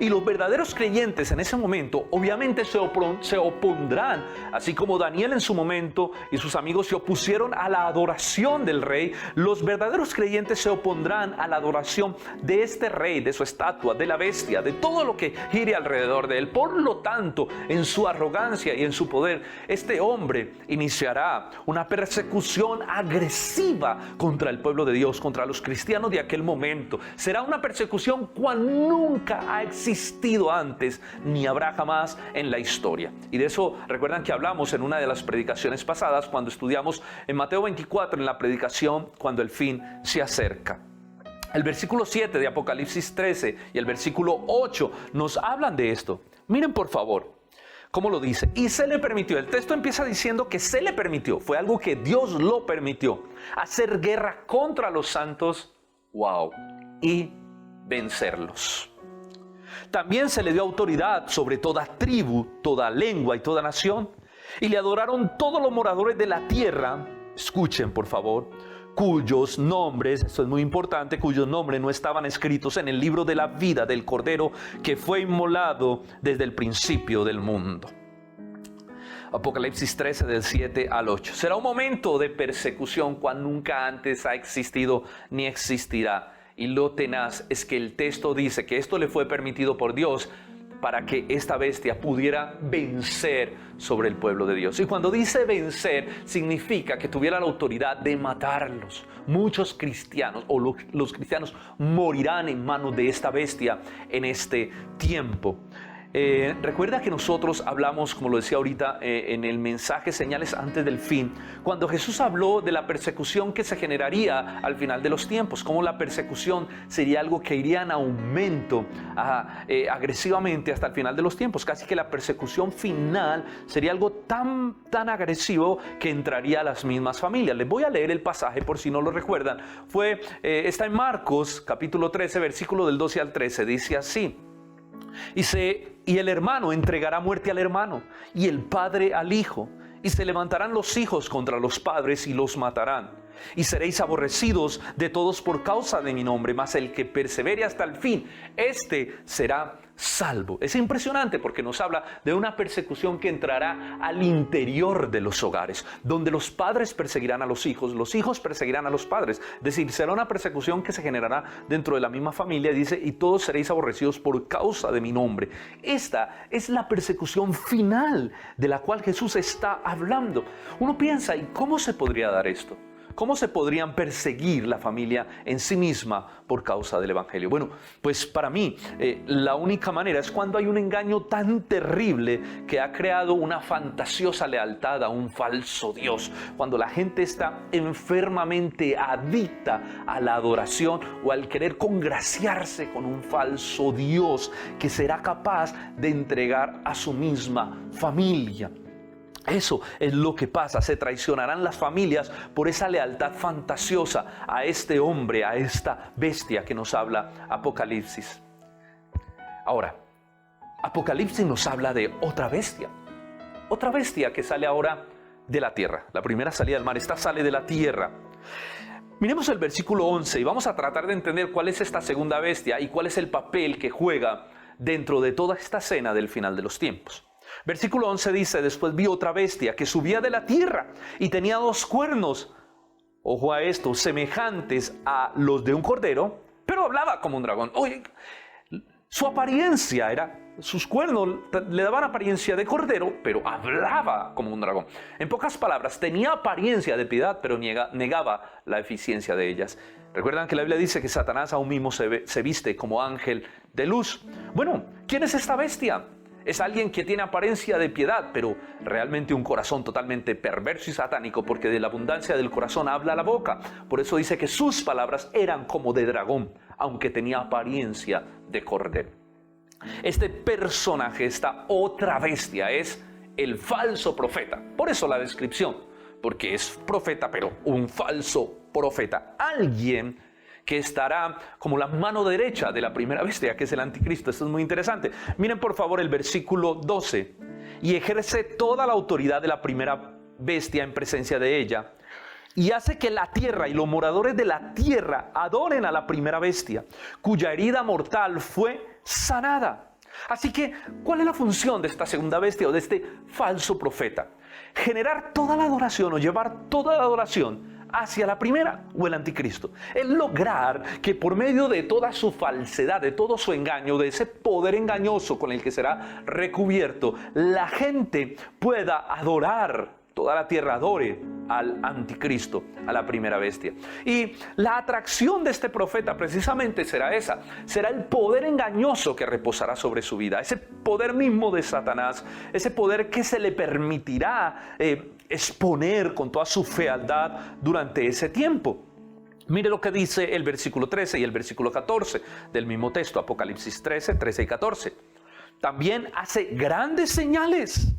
Y los verdaderos creyentes en ese momento obviamente se opondrán, así como Daniel en su momento y sus amigos se opusieron a la adoración del rey. Los verdaderos creyentes se opondrán a la adoración de este rey, de su estatua, de la bestia, de todo lo que gire alrededor de él. Por lo tanto, en su arrogancia y en su poder, este hombre iniciará una persecución agresiva contra el pueblo de Dios, contra los cristianos de aquel momento. Será una persecución cual nunca ha existido antes ni habrá jamás en la historia. Y de eso recuerdan que hablamos en una de las predicaciones pasadas, cuando estudiamos en Mateo 24, en la predicación cuando el fin se acerca. El versículo 7 de Apocalipsis 13 y el versículo 8 nos hablan de esto. Miren por favor cómo lo dice. Y se le permitió, el texto empieza diciendo que se le permitió, fue algo que Dios lo permitió, hacer guerra contra los santos, y vencerlos. También se le dio autoridad sobre toda tribu, toda lengua y toda nación, y le adoraron todos los moradores de la tierra, escuchen por favor, cuyos nombres, esto es muy importante, cuyos nombres no estaban escritos en el libro de la vida del Cordero que fue inmolado desde el principio del mundo. Apocalipsis 13 del 7 al 8. Será un momento de persecución cual nunca antes ha existido ni existirá. Y lo tenaz es que el texto dice que esto le fue permitido por Dios para que esta bestia pudiera vencer sobre el pueblo de Dios. Y cuando dice vencer, significa que tuviera la autoridad de matarlos. Muchos cristianos, o los cristianos, morirán en manos de esta bestia en este tiempo. Recuerda que nosotros hablamos, como lo decía ahorita, en el mensaje Señales antes del fin, cuando Jesús habló de la persecución que se generaría al final de los tiempos, cómo la persecución sería algo que iría en aumento agresivamente hasta el final de los tiempos. Casi que la persecución final sería algo tan agresivo que entraría a las mismas familias. Les voy a leer el pasaje por si no lo recuerdan. Está en Marcos capítulo 13, versículo del 12 al 13. Dice así: y el hermano entregará muerte al hermano, y el padre al hijo, y se levantarán los hijos contra los padres y los matarán. Y seréis aborrecidos de todos por causa de mi nombre, mas el que persevere hasta el fin, este será salvo. Es impresionante porque nos habla de una persecución que entrará al interior de los hogares, donde los padres perseguirán a los hijos perseguirán a los padres. Es decir, será una persecución que se generará dentro de la misma familia. Dice, y todos seréis aborrecidos por causa de mi nombre. Esta es la persecución final de la cual Jesús está hablando. Uno piensa, ¿y cómo se podría dar esto? ¿Cómo se podrían perseguir la familia en sí misma por causa del Evangelio? Bueno, pues para mí la única manera es cuando hay un engaño tan terrible que ha creado una fantasiosa lealtad a un falso Dios. Cuando la gente está enfermamente adicta a la adoración o al querer congraciarse con un falso Dios que será capaz de entregar a su misma familia. Eso es lo que pasa, se traicionarán las familias por esa lealtad fantasiosa a este hombre, a esta bestia que nos habla Apocalipsis. Ahora, Apocalipsis nos habla de otra bestia que sale ahora de la tierra. La primera salida del mar, esta sale de la tierra. Miremos el versículo 11 y vamos a tratar de entender cuál es esta segunda bestia y cuál es el papel que juega dentro de toda esta escena del final de los tiempos. Versículo 11 dice, después vi otra bestia que subía de la tierra y tenía 2 cuernos, ojo a esto, semejantes a los de un cordero, pero hablaba como un dragón. Oye, su apariencia sus cuernos le daban apariencia de cordero, pero hablaba como un dragón. En pocas palabras, tenía apariencia de piedad, pero negaba la eficiencia de ellas. Recuerdan que la Biblia dice que Satanás aún mismo se viste como ángel de luz. Bueno, ¿quién es esta bestia? Es alguien que tiene apariencia de piedad, pero realmente un corazón totalmente perverso y satánico, porque de la abundancia del corazón habla la boca. Por eso dice que sus palabras eran como de dragón, aunque tenía apariencia de cordero. Este personaje, esta otra bestia, es el falso profeta. Por eso la descripción, porque es profeta, pero un falso profeta. Alguien que estará como la mano derecha de la primera bestia, que es el anticristo. Esto es muy interesante. Miren por favor el versículo 12. Y ejerce toda la autoridad de la primera bestia en presencia de ella, y hace que la tierra y los moradores de la tierra adoren a la primera bestia, cuya herida mortal fue sanada. Así que, ¿cuál es la función de esta segunda bestia o de este falso profeta? Generar toda la adoración o llevar toda la adoración hacia la primera o el anticristo. Es lograr que por medio de toda su falsedad, de todo su engaño, de ese poder engañoso con el que será recubierto, la gente pueda adorar, toda la tierra adore al anticristo, a la primera bestia. Y la atracción de este profeta precisamente será esa, será el poder engañoso que reposará sobre su vida, ese poder mismo de Satanás, ese poder que se le permitirá exponer con toda su fealdad durante ese tiempo. Mire lo que dice el versículo 13 y el versículo 14 del mismo texto, Apocalipsis 13 y 14. También hace grandes señales,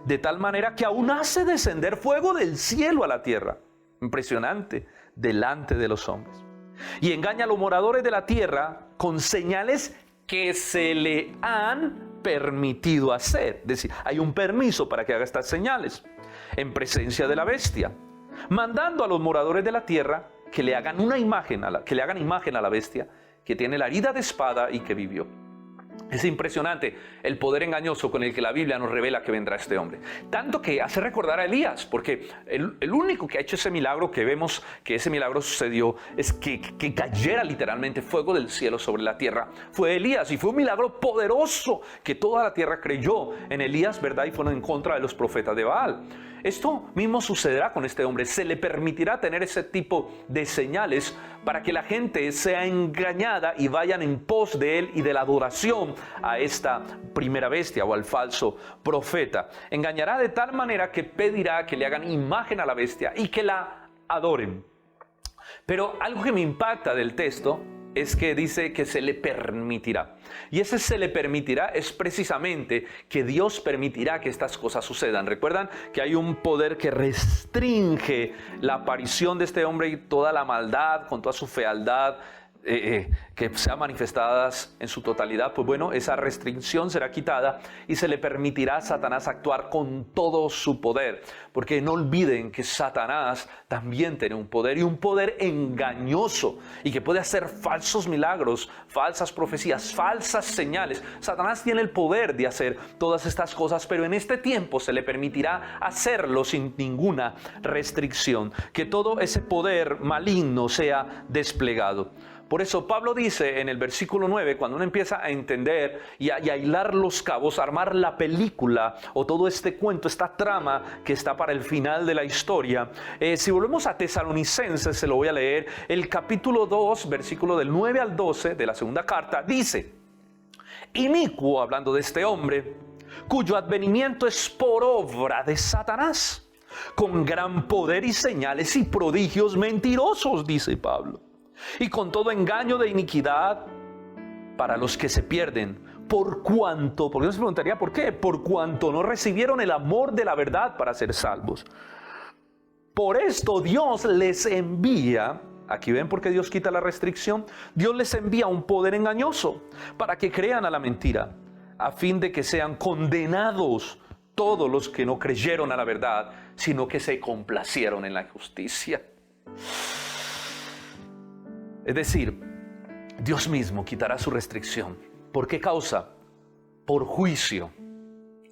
de tal manera que aún hace descender fuego del cielo a la tierra. Impresionante, delante de los hombres. Y engaña a los moradores de la tierra con señales que se le han permitido hacer. Es decir, hay un permiso para que haga estas señales en presencia de la bestia, mandando a los moradores de la tierra que le hagan imagen a la bestia, que tiene la herida de espada y que vivió. Es impresionante el poder engañoso con el que la Biblia nos revela que vendrá este hombre. Tanto que hace recordar a Elías, porque el único que ha hecho ese milagro, que vemos que ese milagro sucedió, es que cayera literalmente fuego del cielo sobre la tierra, fue Elías. Y fue un milagro poderoso que toda la tierra creyó en Elías, ¿verdad? Y fueron en contra de los profetas de Baal. Esto mismo sucederá con este hombre. Se le permitirá tener ese tipo de señales para que la gente sea engañada y vayan en pos de él y de la adoración a esta primera bestia o al falso profeta. Engañará de tal manera que pedirá que le hagan imagen a la bestia y que la adoren. Pero algo que me impacta del texto es que dice que se le permitirá. Y ese se le permitirá es precisamente que Dios permitirá que estas cosas sucedan. Recuerdan que hay un poder que restringe la aparición de este hombre y toda la maldad, con toda su fealdad, que sean manifestadas en su totalidad. Pues bueno, esa restricción será quitada y se le permitirá a Satanás actuar con todo su poder, porque no olviden que Satanás también tiene un poder, y un poder engañoso, y que puede hacer falsos milagros, falsas profecías, falsas señales. Satanás tiene el poder de hacer todas estas cosas, pero en este tiempo se le permitirá hacerlo sin ninguna restricción, que todo ese poder maligno sea desplegado. Por eso Pablo dice en el versículo 9, cuando uno empieza a entender y a hilar los cabos, a armar la película o todo este cuento, esta trama que está para el final de la historia. Si volvemos a Tesalonicenses, se lo voy a leer, el capítulo 2, versículo del 9 al 12 de la segunda carta, dice: inicuo, hablando de este hombre, cuyo advenimiento es por obra de Satanás, con gran poder y señales y prodigios mentirosos, dice Pablo, y con todo engaño de iniquidad para los que se pierden, porque uno se preguntaría ¿por qué? Por cuanto no recibieron el amor de la verdad para ser salvos. Por esto Dios les envía, aquí ven por qué Dios quita la restricción, Dios les envía un poder engañoso para que crean a la mentira, a fin de que sean condenados todos los que no creyeron a la verdad, sino que se complacieron en la injusticia. Es decir, Dios mismo quitará su restricción. ¿Por qué causa? Por juicio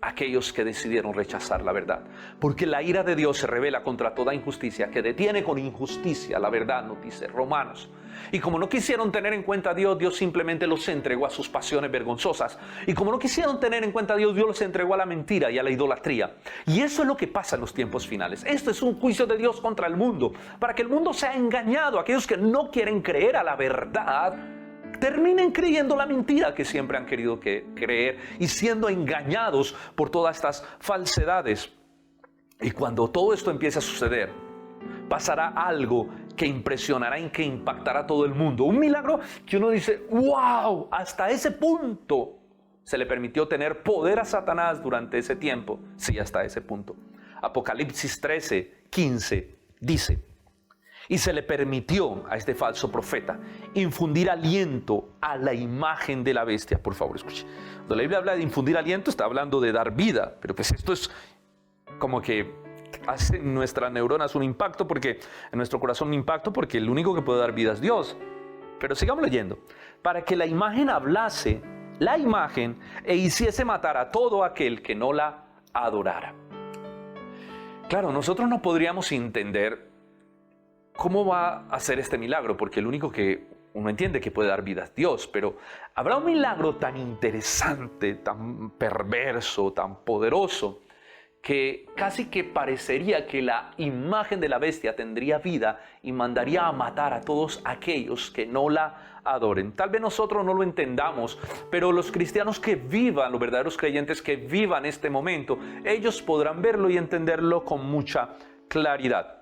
a aquellos que decidieron rechazar la verdad. Porque la ira de Dios se revela contra toda injusticia, que detiene con injusticia la verdad, nos dice Romanos. Y como no quisieron tener en cuenta a Dios, Dios simplemente los entregó a sus pasiones vergonzosas. Y como no quisieron tener en cuenta a Dios, Dios los entregó a la mentira y a la idolatría. Y eso es lo que pasa en los tiempos finales. Esto es un juicio de Dios contra el mundo, para que el mundo sea engañado. Aquellos que no quieren creer a la verdad, terminen creyendo la mentira que siempre han querido creer y siendo engañados por todas estas falsedades. Y cuando todo esto empiece a suceder, pasará algo que impresionará y que impactará a todo el mundo. Un milagro que uno dice, wow, hasta ese punto se le permitió tener poder a Satanás durante ese tiempo. Sí, hasta ese punto. Apocalipsis 13:15 dice: y se le permitió a este falso profeta infundir aliento a la imagen de la bestia. Por favor, escuche. Cuando la Biblia habla de infundir aliento, está hablando de dar vida. Pero pues esto es como que hace en nuestras neuronas un impacto, porque en nuestro corazón un impacto, porque el único que puede dar vida es Dios. Pero sigamos leyendo. Para que la imagen hablase, la imagen, e hiciese matar a todo aquel que no la adorara. Claro, nosotros no podríamos entender ¿cómo va a hacer este milagro? Porque el único que uno entiende que puede dar vida es Dios. Pero ¿habrá un milagro tan interesante, tan perverso, tan poderoso, que casi que parecería que la imagen de la bestia tendría vida y mandaría a matar a todos aquellos que no la adoren? Tal vez nosotros no lo entendamos, pero los cristianos que vivan, los verdaderos creyentes que vivan este momento, ellos podrán verlo y entenderlo con mucha claridad.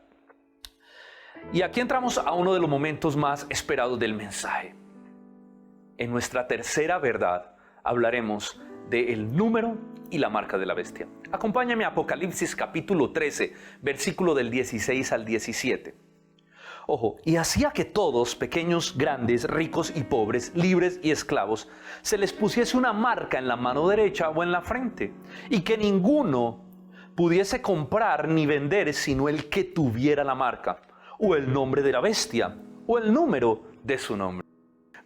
Y aquí entramos a uno de los momentos más esperados del mensaje. En nuestra tercera verdad hablaremos del número y la marca de la bestia. Acompáñame a Apocalipsis capítulo 13, versículo del 16 al 17. Ojo, y hacía que todos, pequeños, grandes, ricos y pobres, libres y esclavos, se les pusiese una marca en la mano derecha o en la frente, y que ninguno pudiese comprar ni vender sino el que tuviera la marca, o el nombre de la bestia, o el número de su nombre.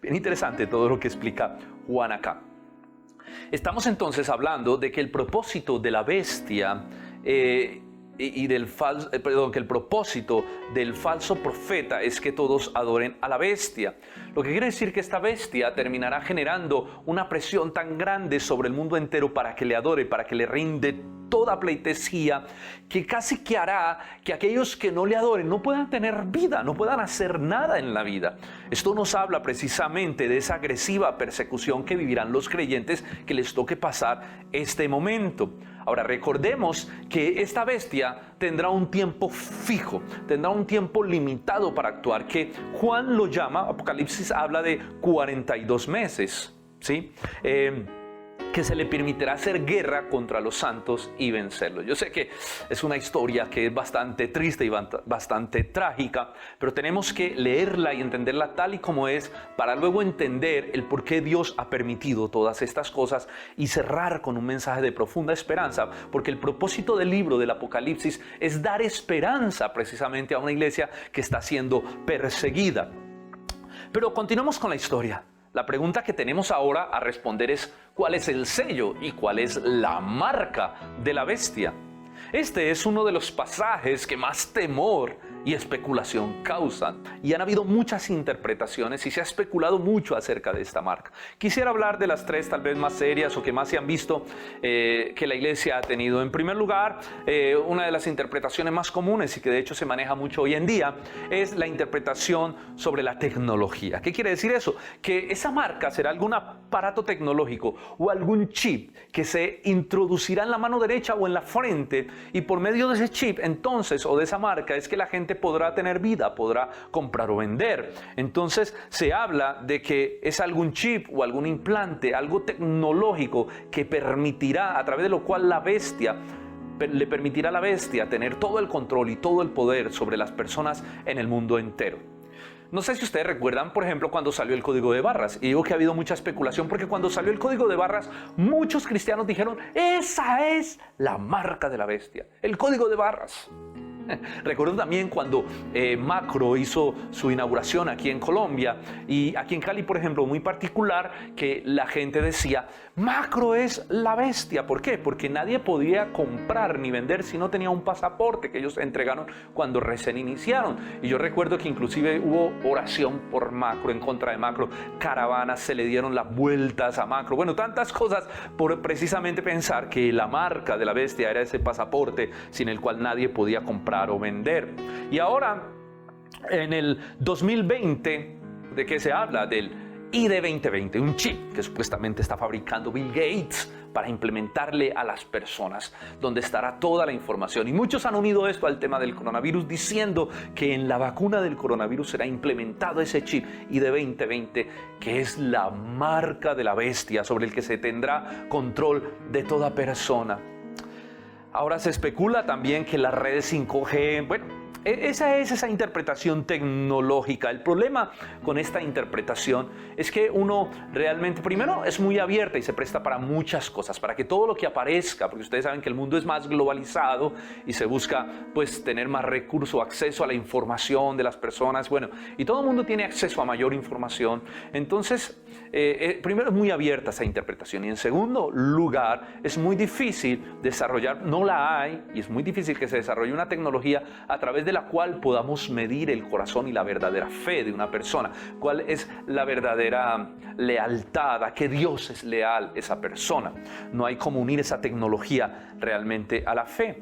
Bien interesante todo lo que explica Juan acá. Estamos entonces hablando de que el propósito de la bestia que el propósito del falso profeta es que todos adoren a la bestia. Lo que quiere decir que esta bestia terminará generando una presión tan grande sobre el mundo entero para que le adore, para que le rinde toda pleitesía, que casi que hará que aquellos que no le adoren no puedan tener vida, no puedan hacer nada en la vida. Esto nos habla precisamente de esa agresiva persecución que vivirán los creyentes que les toque pasar este momento. Ahora recordemos que esta bestia tendrá un tiempo fijo, tendrá un tiempo limitado para actuar, que Juan lo llama, Apocalipsis habla de 42 meses, ¿sí? Que se le permitirá hacer guerra contra los santos y vencerlos. Yo sé que es una historia que es bastante triste y bastante trágica, pero tenemos que leerla y entenderla tal y como es para luego entender el por qué Dios ha permitido todas estas cosas y cerrar con un mensaje de profunda esperanza, porque el propósito del libro del Apocalipsis es dar esperanza precisamente a una iglesia que está siendo perseguida. Pero continuamos con la historia. La pregunta que tenemos ahora a responder es: ¿cuál es el sello y cuál es la marca de la bestia? Este es uno de los pasajes que más temor y especulación causan. Y han habido muchas interpretaciones y se ha especulado mucho acerca de esta marca. Quisiera hablar de las tres tal vez más serias o que más se han visto que la iglesia ha tenido. En primer lugar, una de las interpretaciones más comunes y que de hecho se maneja mucho hoy en día es la interpretación sobre la tecnología. ¿Qué quiere decir eso? Que esa marca será algún aparato tecnológico o algún chip que se introducirá en la mano derecha o en la frente, y por medio de ese chip entonces o de esa marca es que la gente podrá tener vida, podrá comprar o vender. Entonces se habla de que es algún chip o algún implante, algo tecnológico que permitirá, a través de lo cual le permitirá a la bestia tener todo el control y todo el poder sobre las personas en el mundo entero. No sé si ustedes recuerdan, por ejemplo, cuando salió el código de barras. Y digo que ha habido mucha especulación porque cuando salió el código de barras, muchos cristianos dijeron: esa es la marca de la bestia, el código de barras. Recuerdo también cuando Macro hizo su inauguración aquí en Colombia, y aquí en Cali, por ejemplo, muy particular, que la gente decía: Macro es la bestia. ¿Por qué? Porque nadie podía comprar ni vender si no tenía un pasaporte que ellos entregaron cuando recién iniciaron. Y yo recuerdo que inclusive hubo oración por Macro, en contra de Macro, caravanas se le dieron las vueltas a Macro, bueno, tantas cosas por precisamente pensar que la marca de la bestia era ese pasaporte sin el cual nadie podía comprar o vender. Y ahora, en el 2020, ¿de qué se habla? Del ID 2020, un chip que supuestamente está fabricando Bill Gates para implementarle a las personas, donde estará toda la información. Y muchos han unido esto al tema del coronavirus, diciendo que en la vacuna del coronavirus será implementado ese chip ID 2020, que es la marca de la bestia sobre el que se tendrá control de toda persona. Ahora se especula también que las redes 5G, bueno, esa es esa interpretación tecnológica. El problema con esta interpretación es que uno realmente, primero, es muy abierta y se presta para muchas cosas, para que todo lo que aparezca, porque ustedes saben que el mundo es más globalizado y se busca pues tener más recurso, acceso a la información de las personas, bueno, y todo el mundo tiene acceso a mayor información. Entonces, primero, es muy abierta esa interpretación, y en segundo lugar, es muy difícil desarrollar, no la hay, y es muy difícil que se desarrolle una tecnología a través de la cual podamos medir el corazón y la verdadera fe de una persona. ¿Cuál es la verdadera lealtad? ¿A qué Dios es leal esa persona? No hay cómo unir esa tecnología realmente a la fe.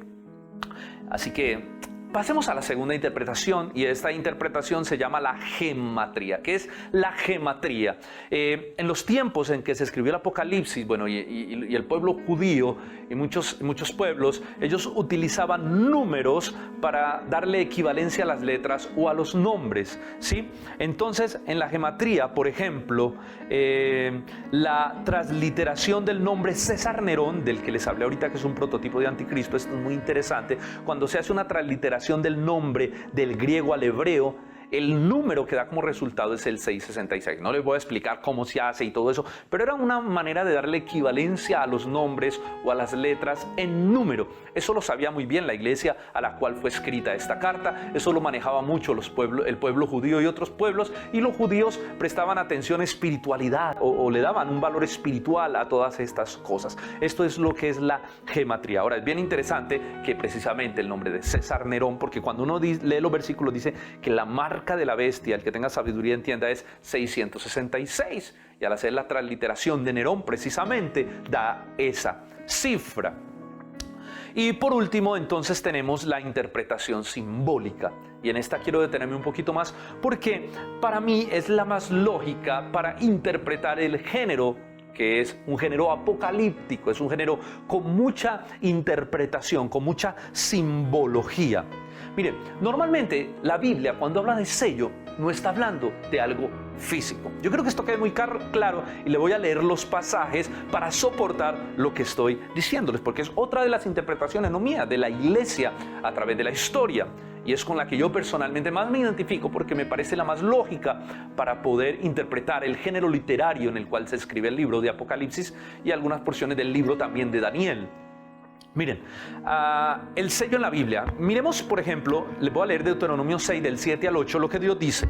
Así que pasemos a la segunda interpretación, y esta interpretación se llama la gematría. ¿Qué es la gematría? En los tiempos en que se escribió el Apocalipsis, bueno, y el pueblo judío y muchos pueblos, ellos utilizaban números para darle equivalencia a las letras o a los nombres, ¿sí? Entonces, en la gematría, por ejemplo, la transliteración del nombre César Nerón, del que les hablé ahorita, que es un prototipo de anticristo, esto es muy interesante. Cuando se hace una transliteración del nombre del griego al hebreo, el número que da como resultado es el 666. No les voy a explicar cómo se hace y todo eso, pero era una manera de darle equivalencia a los nombres o a las letras en número. Eso lo sabía muy bien la iglesia a la cual fue escrita esta carta. Eso lo manejaba mucho el pueblo judío y otros pueblos, y los judíos prestaban atención a espiritualidad o le daban un valor espiritual a todas estas cosas. Esto es lo que es la gematría. Ahora, es bien interesante que precisamente el nombre de César Nerón, porque cuando uno lee los versículos dice que la marca de la bestia, el que tenga sabiduría entienda, es 666, y al hacer la transliteración de Nerón precisamente da esa cifra. Y por último, entonces tenemos la interpretación simbólica. Y en esta quiero detenerme un poquito más porque para mí es la más lógica para interpretar el género, que es un género apocalíptico, es un género con mucha interpretación, con mucha simbología. Miren, normalmente la Biblia cuando habla de sello no está hablando de algo físico. Yo creo que esto queda muy claro y le voy a leer los pasajes para soportar lo que estoy diciéndoles, porque es otra de las interpretaciones, no mía, de la iglesia a través de la historia. Y es con la que yo personalmente más me identifico porque me parece la más lógica para poder interpretar el género literario en el cual se escribe el libro de Apocalipsis y algunas porciones del libro también de Daniel. Miren, el sello en la Biblia. Miremos, por ejemplo, les voy a leer Deuteronomio 6 del 7 al 8 lo que Dios dice.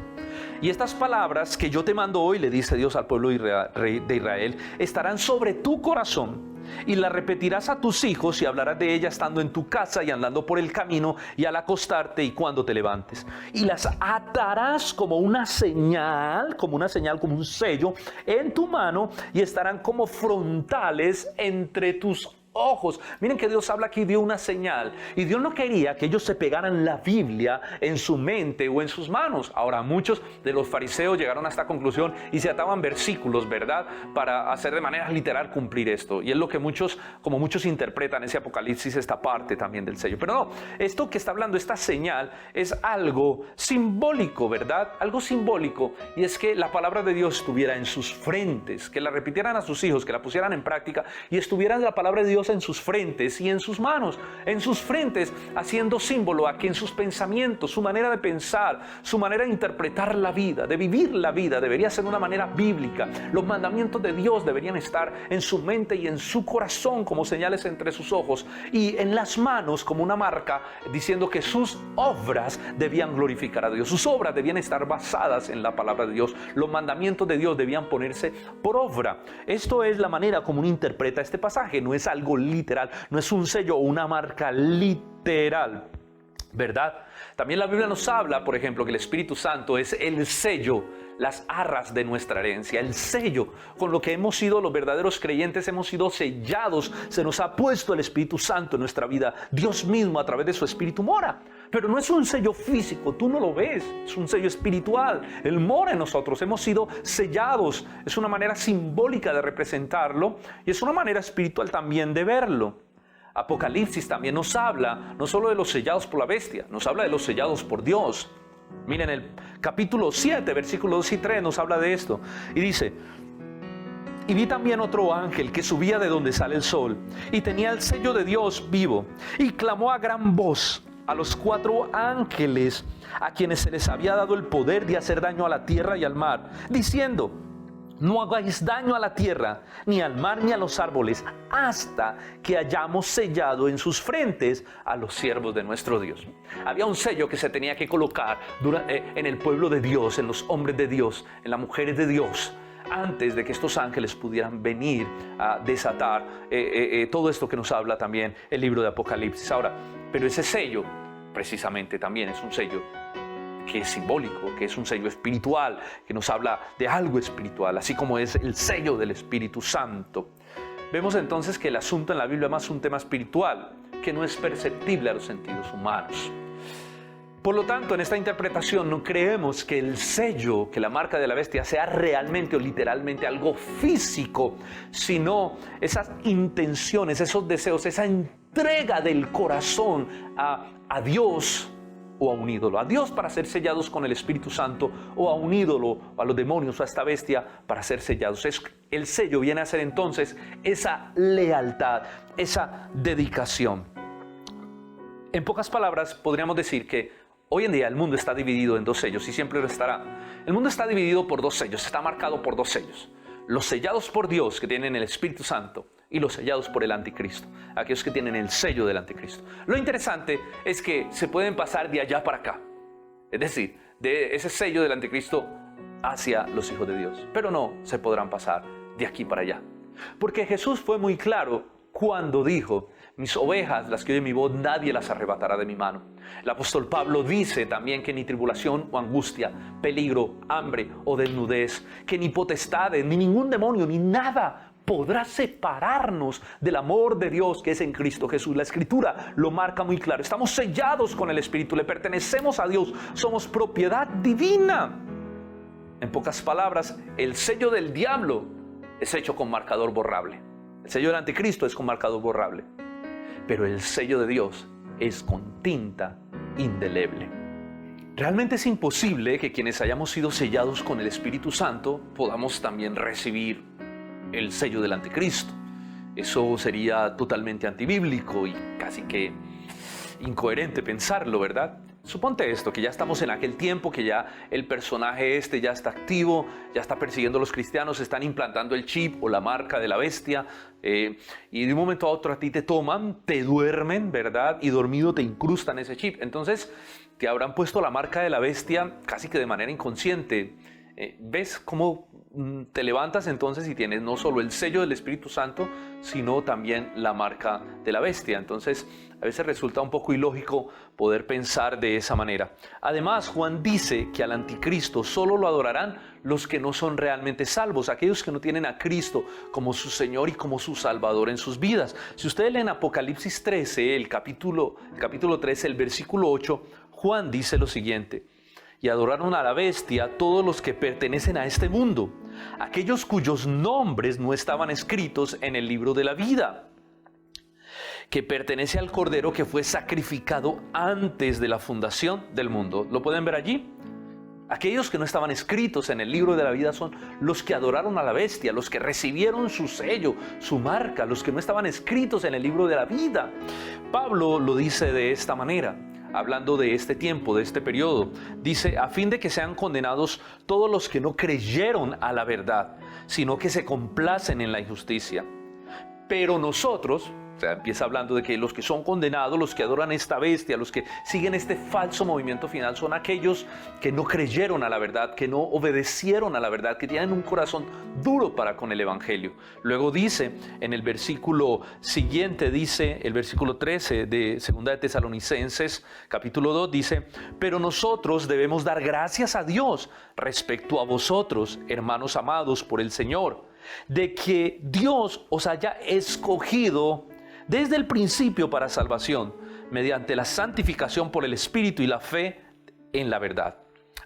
Y estas palabras que yo te mando hoy, le dice Dios al pueblo de Israel, estarán sobre tu corazón. Y las repetirás a tus hijos y hablarás de ellas estando en tu casa y andando por el camino y al acostarte y cuando te levantes. Y las atarás como una señal, como un sello en tu mano, y estarán como frontales entre tus ojos. Miren que Dios habla aquí de una señal, y Dios no quería que ellos se pegaran la Biblia en su mente o en sus manos. Ahora, muchos de los fariseos llegaron a esta conclusión y se ataban versículos, ¿verdad?, para hacer de manera literal cumplir esto, y es lo que muchos interpretan ese Apocalipsis, esta parte también del sello. Pero no, esto que está hablando, esta señal, es algo simbólico, ¿verdad?, algo simbólico, y es que la palabra de Dios estuviera en sus frentes, que la repitieran a sus hijos, que la pusieran en práctica y estuvieran la palabra de Dios en sus frentes y en sus manos, en sus frentes, haciendo símbolo a que en sus pensamientos, su manera de pensar, su manera de interpretar la vida, de vivir la vida, debería ser de una manera bíblica. Los mandamientos de Dios deberían estar en su mente y en su corazón como señales entre sus ojos, y en las manos como una marca, diciendo que sus obras debían glorificar a Dios. Sus obras debían estar basadas en la palabra de Dios. Los mandamientos de Dios debían ponerse por obra. Esto es la manera como uno interpreta este pasaje. No es algo literal, no es un sello o una marca literal, ¿verdad? También la Biblia nos habla, por ejemplo, que el Espíritu Santo es el sello, las arras de nuestra herencia, el sello con lo que hemos sido los verdaderos creyentes, hemos sido sellados, se nos ha puesto el Espíritu Santo en nuestra vida. Dios mismo a través de su Espíritu mora, pero no es un sello físico, tú no lo ves, es un sello espiritual. Él mora en nosotros, hemos sido sellados, es una manera simbólica de representarlo y es una manera espiritual también de verlo. Apocalipsis también nos habla no solo de los sellados por la bestia, nos habla de los sellados por Dios. Miren, el capítulo 7, versículos 2 y 3 nos habla de esto. Y dice: y vi también otro ángel que subía de donde sale el sol, y tenía el sello de Dios vivo, y clamó a gran voz a los 4 ángeles, a quienes se les había dado el poder de hacer daño a la tierra y al mar, diciendo: no hagáis daño a la tierra, ni al mar, ni a los árboles, hasta que hayamos sellado en sus frentes a los siervos de nuestro Dios. Había un sello que se tenía que colocar en el pueblo de Dios, en los hombres de Dios, en las mujeres de Dios, antes de que estos ángeles pudieran venir a desatar todo esto que nos habla también el libro de Apocalipsis. Ahora, pero ese sello precisamente también es un sello que es simbólico, que es un sello espiritual, que nos habla de algo espiritual, así como es el sello del Espíritu Santo. Vemos entonces que el asunto en la Biblia es más un tema espiritual, que no es perceptible a los sentidos humanos. Por lo tanto, en esta interpretación no creemos que el sello, que la marca de la bestia sea realmente o literalmente algo físico, sino esas intenciones, esos deseos, esa entrega del corazón a Dios o a un ídolo, a Dios para ser sellados con el Espíritu Santo, o a un ídolo, a los demonios, o a esta bestia para ser sellados. El sello viene a ser entonces esa lealtad, esa dedicación. En pocas palabras podríamos decir que Hoy en día el mundo está dividido en dos sellos y siempre lo estará. El mundo está dividido por dos sellos, está marcado por dos sellos. Los sellados por Dios, que tienen el Espíritu Santo, y los sellados por el anticristo, aquellos que tienen el sello del anticristo. Lo interesante es que se pueden pasar de allá para acá, es decir, de ese sello del anticristo hacia los hijos de Dios, pero no se podrán pasar de aquí para allá. Porque Jesús fue muy claro cuando dijo: mis ovejas, las que oyen mi voz, nadie las arrebatará de mi mano. El apóstol Pablo dice también que ni tribulación o angustia, peligro, hambre o desnudez, que ni potestades, ni ningún demonio, ni nada podrá separarnos del amor de Dios que es en Cristo Jesús. La Escritura lo marca muy claro. Estamos sellados con el Espíritu, le pertenecemos a Dios, somos propiedad divina. En pocas palabras, el sello del diablo es hecho con marcador borrable. El sello del anticristo es con marcador borrable. Pero el sello de Dios es con tinta indeleble. Realmente es imposible que quienes hayamos sido sellados con el Espíritu Santo podamos también recibir el sello del anticristo. Eso sería totalmente antibíblico y casi que incoherente pensarlo, ¿verdad? Suponte esto, que ya estamos en aquel tiempo, que ya el personaje ya está activo, ya está persiguiendo a los cristianos, están implantando el chip o la marca de la bestia, y de un momento a otro a ti te toman, te duermen, ¿verdad? Y dormido te incrustan ese chip. Entonces te habrán puesto la marca de la bestia casi que de manera inconsciente. ¿Ves cómo te levantas entonces y tienes no solo el sello del Espíritu Santo, sino también la marca de la bestia? Entonces a veces resulta un poco ilógico poder pensar de esa manera. Además, Juan dice que al anticristo solo lo adorarán los que no son realmente salvos, aquellos que no tienen a Cristo como su Señor y como su Salvador en sus vidas. Si ustedes leen Apocalipsis 13, el capítulo 13, el versículo 8, Juan dice lo siguiente: y adoraron a la bestia todos los que pertenecen a este mundo, aquellos cuyos nombres no estaban escritos en el libro de la vida, que pertenece al Cordero que fue sacrificado antes de la fundación del mundo. ¿Lo pueden ver allí? Aquellos que no estaban escritos en el libro de la vida son los que adoraron a la bestia, los que recibieron su sello, su marca, los que no estaban escritos en el libro de la vida. Pablo lo dice de esta manera, hablando de este tiempo, de este periodo. Dice: a fin de que sean condenados todos los que no creyeron a la verdad, sino que se complacen en la injusticia. Pero nosotros, o sea, empieza hablando de que los que son condenados, los que adoran esta bestia, los que siguen este falso movimiento final, son aquellos que no creyeron a la verdad, que no obedecieron a la verdad, que tienen un corazón duro para con el Evangelio. Luego dice, en el versículo siguiente, dice, el versículo 13 de 2 de Tesalonicenses, capítulo 2, dice: pero nosotros debemos dar gracias a Dios respecto a vosotros, hermanos amados por el Señor, de que Dios os haya escogido desde el principio para salvación, mediante la santificación por el Espíritu y la fe en la verdad,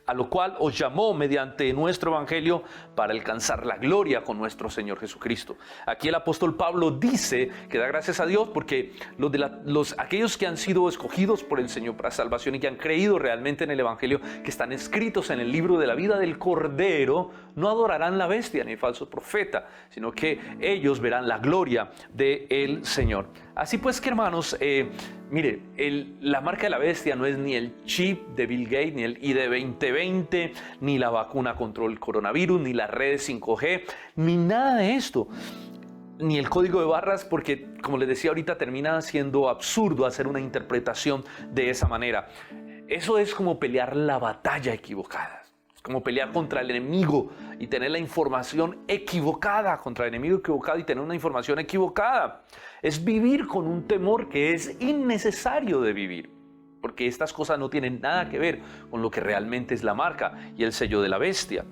a lo cual os llamó mediante nuestro Evangelio para alcanzar la gloria con nuestro Señor Jesucristo. Aquí el apóstol Pablo dice que da gracias a Dios porque aquellos que han sido escogidos por el Señor para salvación y que han creído realmente en el Evangelio, que están escritos en el libro de la vida del Cordero, no adorarán la bestia ni el falso profeta, sino que ellos verán la gloria del Señor. Así pues que, hermanos, mire, la marca de la bestia no es ni el chip de Bill Gates, ni el ID 2020, ni la vacuna contra el coronavirus, ni las redes 5G, ni nada de esto, ni el código de barras, porque, como les decía ahorita, termina siendo absurdo hacer una interpretación de esa manera. Eso es como pelear la batalla equivocada. Como pelear contra el enemigo y tener la información equivocada, contra el enemigo equivocado y tener una información equivocada. Es vivir con un temor que es innecesario de vivir, porque estas cosas no tienen nada que ver con lo que realmente es la marca y el sello de la bestia.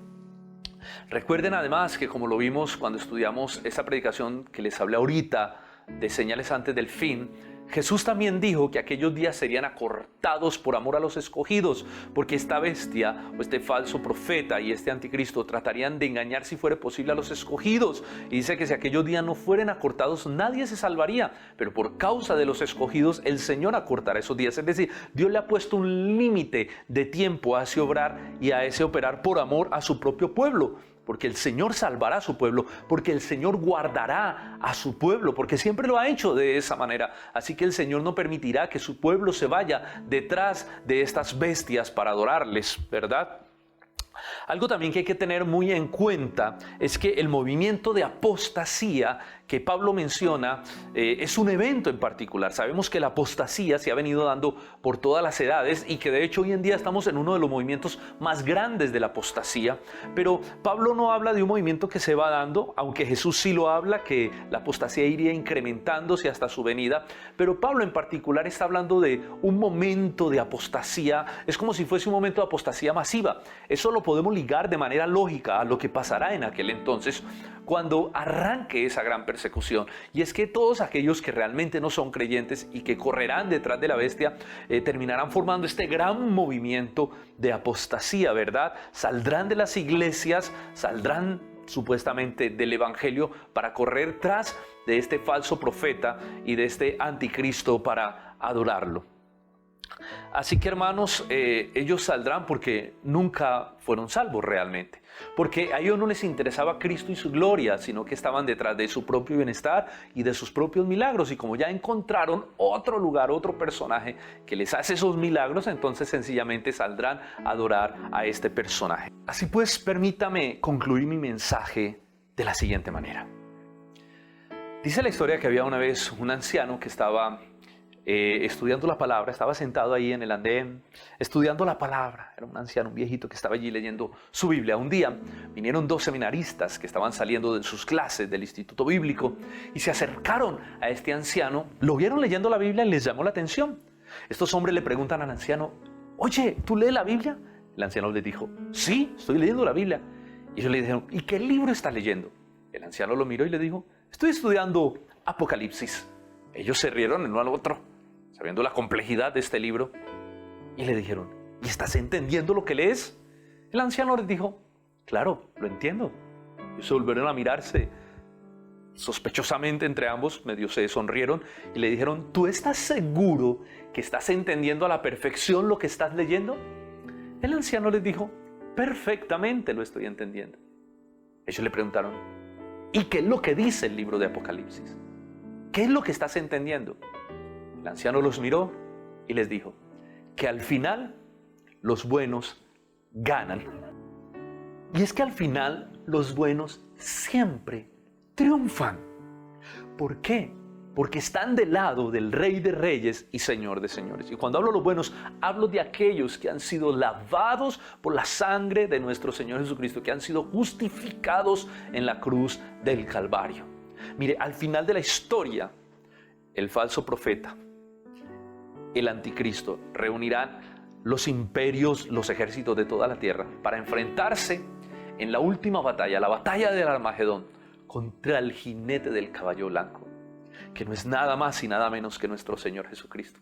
Recuerden además que, como lo vimos cuando estudiamos esa predicación que les hablé ahorita de señales antes del fin, Jesús también dijo que aquellos días serían acortados por amor a los escogidos, porque esta bestia o este falso profeta y este anticristo tratarían de engañar, si fuera posible, a los escogidos. Y dice que si aquellos días no fueran acortados, nadie se salvaría, pero por causa de los escogidos el Señor acortará esos días. Es decir, Dios le ha puesto un límite de tiempo a ese obrar y a ese operar por amor a su propio pueblo, porque el Señor salvará a su pueblo, porque el Señor guardará a su pueblo, porque siempre lo ha hecho de esa manera. Así que el Señor no permitirá que su pueblo se vaya detrás de estas bestias para adorarles, ¿verdad? Algo también que hay que tener muy en cuenta es que el movimiento de apostasía que Pablo menciona es un evento en particular. Sabemos que la apostasía se ha venido dando por todas las edades y que de hecho hoy en día estamos en uno de los movimientos más grandes de la apostasía, pero Pablo no habla de un movimiento que se va dando, aunque Jesús sí lo habla, que la apostasía iría incrementándose hasta su venida, pero Pablo en particular está hablando de un momento de apostasía. Es como si fuese un momento de apostasía masiva. Eso lo podemos ligar de manera lógica a lo que pasará en aquel entonces cuando arranque esa gran persecución. Y es que todos aquellos que realmente no son creyentes y que correrán detrás de la bestia terminarán formando este gran movimiento de apostasía, ¿verdad? Saldrán de las iglesias, saldrán supuestamente del evangelio para correr tras de este falso profeta y de este anticristo para adorarlo. Así que hermanos, ellos saldrán porque nunca fueron salvos realmente, porque a ellos no les interesaba Cristo y su gloria, sino que estaban detrás de su propio bienestar y de sus propios milagros, y como ya encontraron otro lugar, otro personaje que les hace esos milagros, entonces sencillamente saldrán a adorar a este personaje. Así pues, permítame concluir mi mensaje de la siguiente manera. Dice la historia que había una vez un anciano que estaba estudiando la palabra, estaba sentado ahí en el andén estudiando la palabra. Era un anciano, un viejito que estaba allí leyendo su Biblia. Un día vinieron dos seminaristas que estaban saliendo de sus clases del instituto bíblico y se acercaron a este anciano, lo vieron leyendo la Biblia y les llamó la atención. Estos hombres le preguntan al anciano: oye, ¿tú lees la Biblia? El anciano les dijo: sí, estoy leyendo la Biblia. Y ellos le dijeron: ¿y qué libro estás leyendo? El anciano lo miró y le dijo: estoy estudiando Apocalipsis. Ellos se rieron el uno al otro, sabiendo la complejidad de este libro, y le dijeron: ¿y estás entendiendo lo que lees? El anciano les dijo: claro, lo entiendo. Y se volvieron a mirarse sospechosamente entre ambos, medio se sonrieron y le dijeron: ¿tú estás seguro que estás entendiendo a la perfección lo que estás leyendo? El anciano les dijo: perfectamente lo estoy entendiendo. Ellos le preguntaron: ¿y qué es lo que dice el libro de Apocalipsis? ¿Qué es lo que estás entendiendo? El anciano los miró y les dijo que al final los buenos ganan. Y es que al final los buenos siempre triunfan. ¿Por qué? Porque están del lado del Rey de Reyes y Señor de Señores. Y cuando hablo de los buenos, hablo de aquellos que han sido lavados por la sangre de nuestro Señor Jesucristo, que han sido justificados en la cruz del Calvario. Mire, al final de la historia, el falso profeta, el anticristo, reunirán los imperios, los ejércitos de toda la tierra para enfrentarse en la última batalla, la batalla del Armagedón, contra el jinete del caballo blanco, que no es nada más y nada menos que nuestro Señor Jesucristo.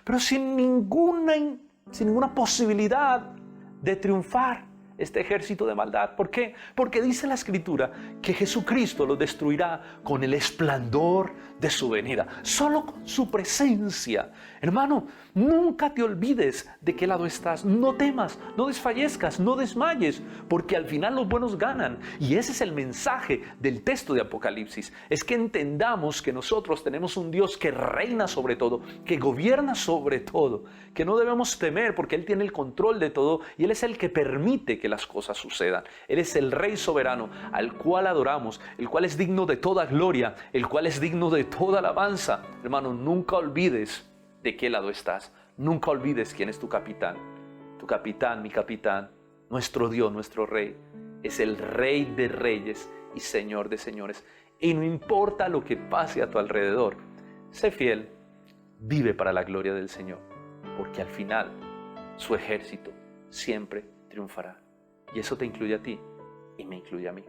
Pero sin ninguna posibilidad de triunfar este ejército de maldad. ¿Por qué? Porque dice la Escritura que Jesucristo los destruirá con el esplendor de su venida, solo con su presencia. Hermano, nunca te olvides de qué lado estás. No temas, no desfallezcas, no desmayes, porque al final los buenos ganan. Y ese es el mensaje del texto de Apocalipsis. Es que entendamos que nosotros tenemos un Dios que reina sobre todo, que gobierna sobre todo, que no debemos temer porque Él tiene el control de todo y Él es el que permite que las cosas sucedan. Él es el Rey soberano al cual adoramos, el cual es digno de toda gloria, el cual es digno de toda alabanza. Hermano, nunca olvides de qué lado estás. Nunca olvides quién es tu capitán. Tu capitán, mi capitán, nuestro Dios, nuestro Rey, es el Rey de reyes y Señor de señores. Y no importa lo que pase a tu alrededor, sé fiel, vive para la gloria del Señor, porque al final su ejército siempre triunfará. Y eso te incluye a ti y me incluye a mí.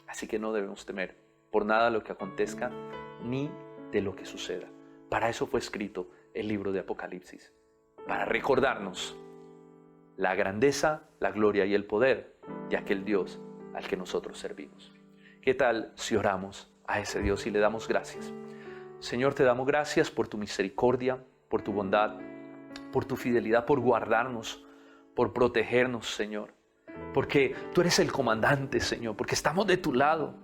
Así que no debemos temer por nada de lo que acontezca ni de lo que suceda. Para eso fue escrito el libro de Apocalipsis, para recordarnos la grandeza, la gloria y el poder de aquel Dios al que nosotros servimos. ¿Qué tal si oramos a ese Dios y le damos gracias? Señor, te damos gracias por tu misericordia, por tu bondad, por tu fidelidad, por guardarnos, por protegernos, Señor. porque tú eres el comandante, Señor, porque estamos de tu lado,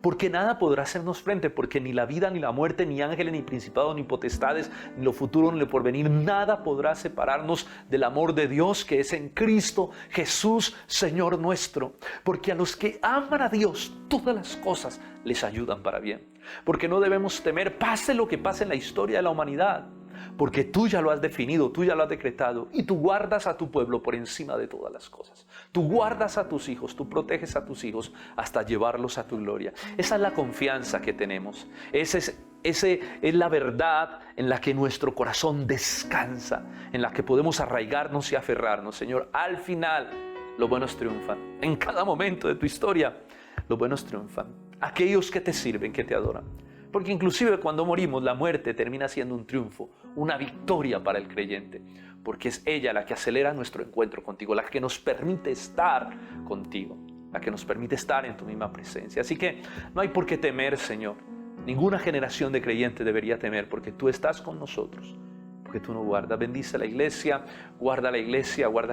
porque nada podrá hacernos frente, porque ni la vida, ni la muerte, ni ángeles, ni principados, ni potestades, ni lo futuro, ni lo porvenir, nada podrá separarnos del amor de Dios que es en Cristo Jesús, Señor nuestro. Porque a los que aman a Dios, todas las cosas les ayudan para bien. Porque no debemos temer, pase lo que pase en la historia de la humanidad, porque tú ya lo has definido, tú ya lo has decretado, y tú guardas a tu pueblo por encima de todas las cosas. Tú guardas a tus hijos, tú proteges a tus hijos hasta llevarlos a tu gloria. Esa es la confianza que tenemos. Esa es la verdad en la que nuestro corazón descansa, en la que podemos arraigarnos y aferrarnos. Señor, al final los buenos triunfan. En cada momento de tu historia, los buenos triunfan. Aquellos que te sirven, que te adoran. Porque inclusive cuando morimos, la muerte termina siendo un triunfo, una victoria para el creyente. Porque es ella la que acelera nuestro encuentro contigo, la que nos permite estar contigo, la que nos permite estar en tu misma presencia. Así que no hay por qué temer, Señor. Ninguna generación de creyentes debería temer, porque tú estás con nosotros. Que tú nos guardas. Bendice la iglesia, guarda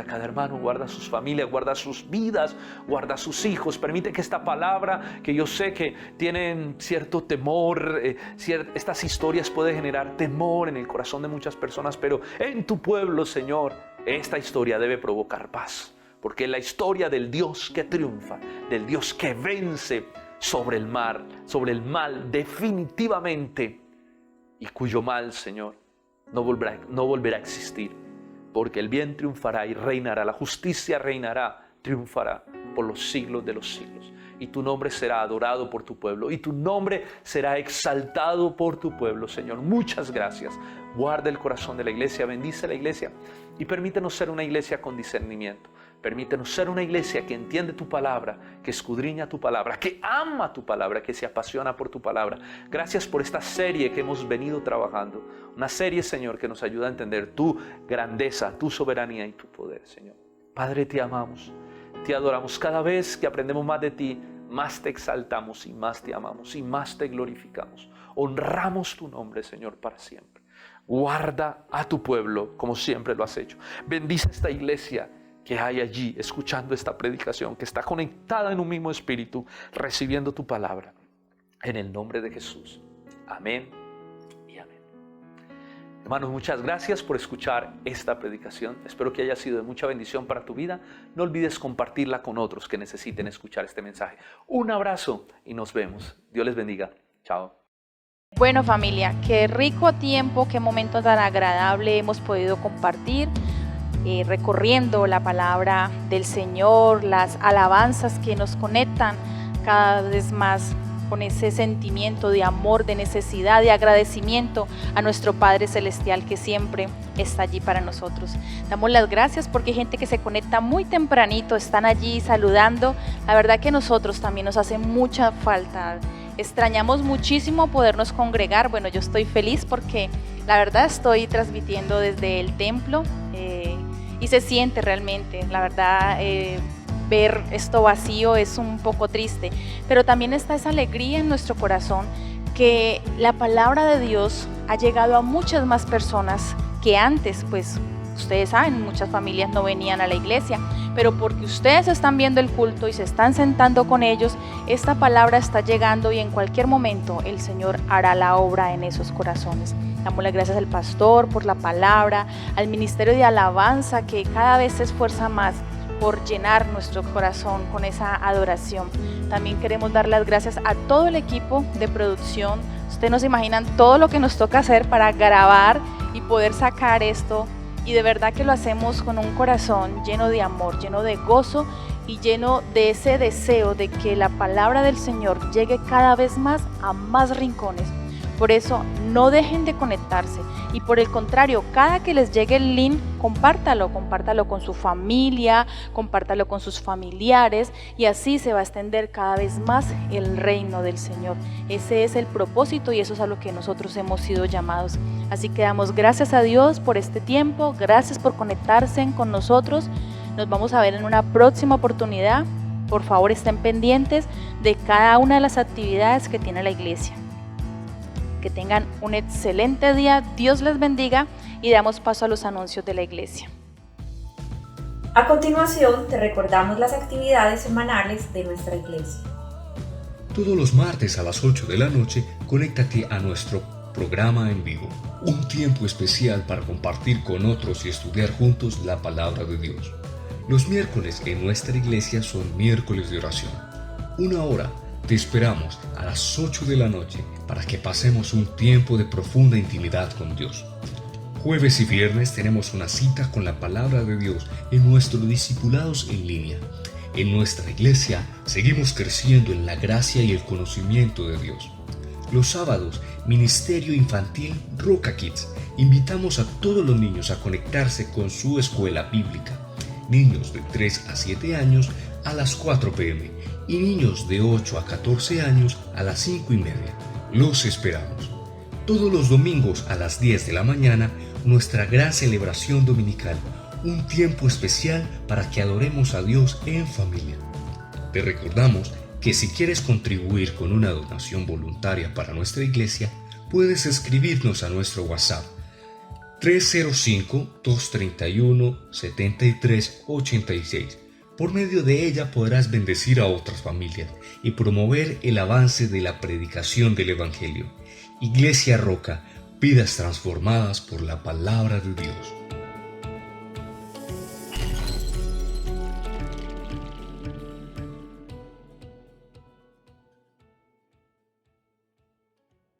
a cada hermano, guarda a sus familias, guarda sus vidas, guarda a sus hijos. Permite que esta palabra, que yo sé que tienen cierto temor, estas historias pueden generar temor en el corazón de muchas personas, pero en tu pueblo, Señor, esta historia debe provocar paz, porque es la historia del Dios que triunfa, del Dios que vence sobre el mal definitivamente, y cuyo mal, Señor, no volverá a existir, porque el bien triunfará y reinará, la justicia reinará, triunfará por los siglos de los siglos. Y tu nombre será adorado por tu pueblo, y tu nombre será exaltado por tu pueblo, Señor. Muchas gracias. Guarda el corazón de la iglesia, bendice la iglesia y permítenos ser una iglesia con discernimiento. Permítenos ser una iglesia que entiende tu palabra, que escudriña tu palabra, que ama tu palabra, que se apasiona por tu palabra. Gracias por esta serie que hemos venido trabajando. Una serie, Señor, que nos ayuda a entender tu grandeza, tu soberanía y tu poder, Señor. Padre, te amamos, te adoramos. Cada vez que aprendemos más de ti, más te exaltamos y más te amamos y más te glorificamos. Honramos tu nombre, Señor, para siempre. Guarda a tu pueblo como siempre lo has hecho. Bendice esta iglesia que hay allí escuchando esta predicación, que está conectada en un mismo espíritu, recibiendo tu palabra. En el nombre de Jesús. Amén y amén. Hermanos, muchas gracias por escuchar esta predicación. Espero que haya sido de mucha bendición para tu vida. No olvides compartirla con otros que necesiten escuchar este mensaje. Un abrazo y nos vemos. Dios les bendiga. Chao. Bueno, familia, qué rico tiempo, qué momento tan agradable hemos podido compartir. Recorriendo la palabra del Señor, las alabanzas que nos conectan cada vez más con ese sentimiento de amor, de necesidad, de agradecimiento a nuestro Padre Celestial que siempre está allí para nosotros. Damos las gracias porque hay gente que se conecta muy tempranito, están allí saludando. La verdad que a nosotros también nos hace mucha falta. Extrañamos muchísimo podernos congregar. Bueno, yo estoy feliz porque la verdad estoy transmitiendo desde el templo y se siente realmente, la verdad, ver esto vacío es un poco triste, pero también está esa alegría en nuestro corazón que la palabra de Dios ha llegado a muchas más personas que antes. Pues ustedes saben, muchas familias no venían a la iglesia, pero porque ustedes están viendo el culto y se están sentando con ellos, esta palabra está llegando y en cualquier momento el Señor hará la obra en esos corazones. Damos las gracias al pastor por la palabra, al ministerio de alabanza que cada vez se esfuerza más por llenar nuestro corazón con esa adoración. También queremos dar las gracias a todo el equipo de producción. Ustedes no se imaginan todo lo que nos toca hacer para grabar y poder sacar esto. Y de verdad que lo hacemos con un corazón lleno de amor, lleno de gozo y lleno de ese deseo de que la palabra del Señor llegue cada vez más a más rincones. Por eso no dejen de conectarse y por el contrario, cada que les llegue el link, compártalo con su familia, compártalo con sus familiares y así se va a extender cada vez más el reino del Señor. Ese es el propósito y eso es a lo que nosotros hemos sido llamados. Así que damos gracias a Dios por este tiempo, gracias por conectarse con nosotros. Nos vamos a ver en una próxima oportunidad. Por favor, estén pendientes de cada una de las actividades que tiene la iglesia. Que tengan un excelente día, Dios les bendiga y damos paso a los anuncios de la iglesia. A continuación, te recordamos las actividades semanales de nuestra iglesia. Todos los martes a las 8 de la noche, conéctate a nuestro programa en vivo. Un tiempo especial para compartir con otros y estudiar juntos la palabra de Dios. Los miércoles en nuestra iglesia son miércoles de oración. 1 hora. Te esperamos a las 8 de la noche para que pasemos un tiempo de profunda intimidad con Dios. Jueves y viernes tenemos una cita con la palabra de Dios en nuestros discipulados en línea. En nuestra iglesia seguimos creciendo en la gracia y el conocimiento de Dios. Los sábados, Ministerio Infantil Roca Kids. Invitamos a todos los niños a conectarse con su escuela bíblica. Niños de 3 a 7 años a las 4 p.m. y niños de 8 a 14 años a las 5:30. Los esperamos. Todos los domingos a las 10 de la mañana, nuestra gran celebración dominical. Un tiempo especial para que adoremos a Dios en familia. Te recordamos que si quieres contribuir con una donación voluntaria para nuestra iglesia, puedes escribirnos a nuestro WhatsApp 305-231-7386. Por medio de ella podrás bendecir a otras familias y promover el avance de la predicación del Evangelio. Iglesia Roca, vidas transformadas por la palabra de Dios.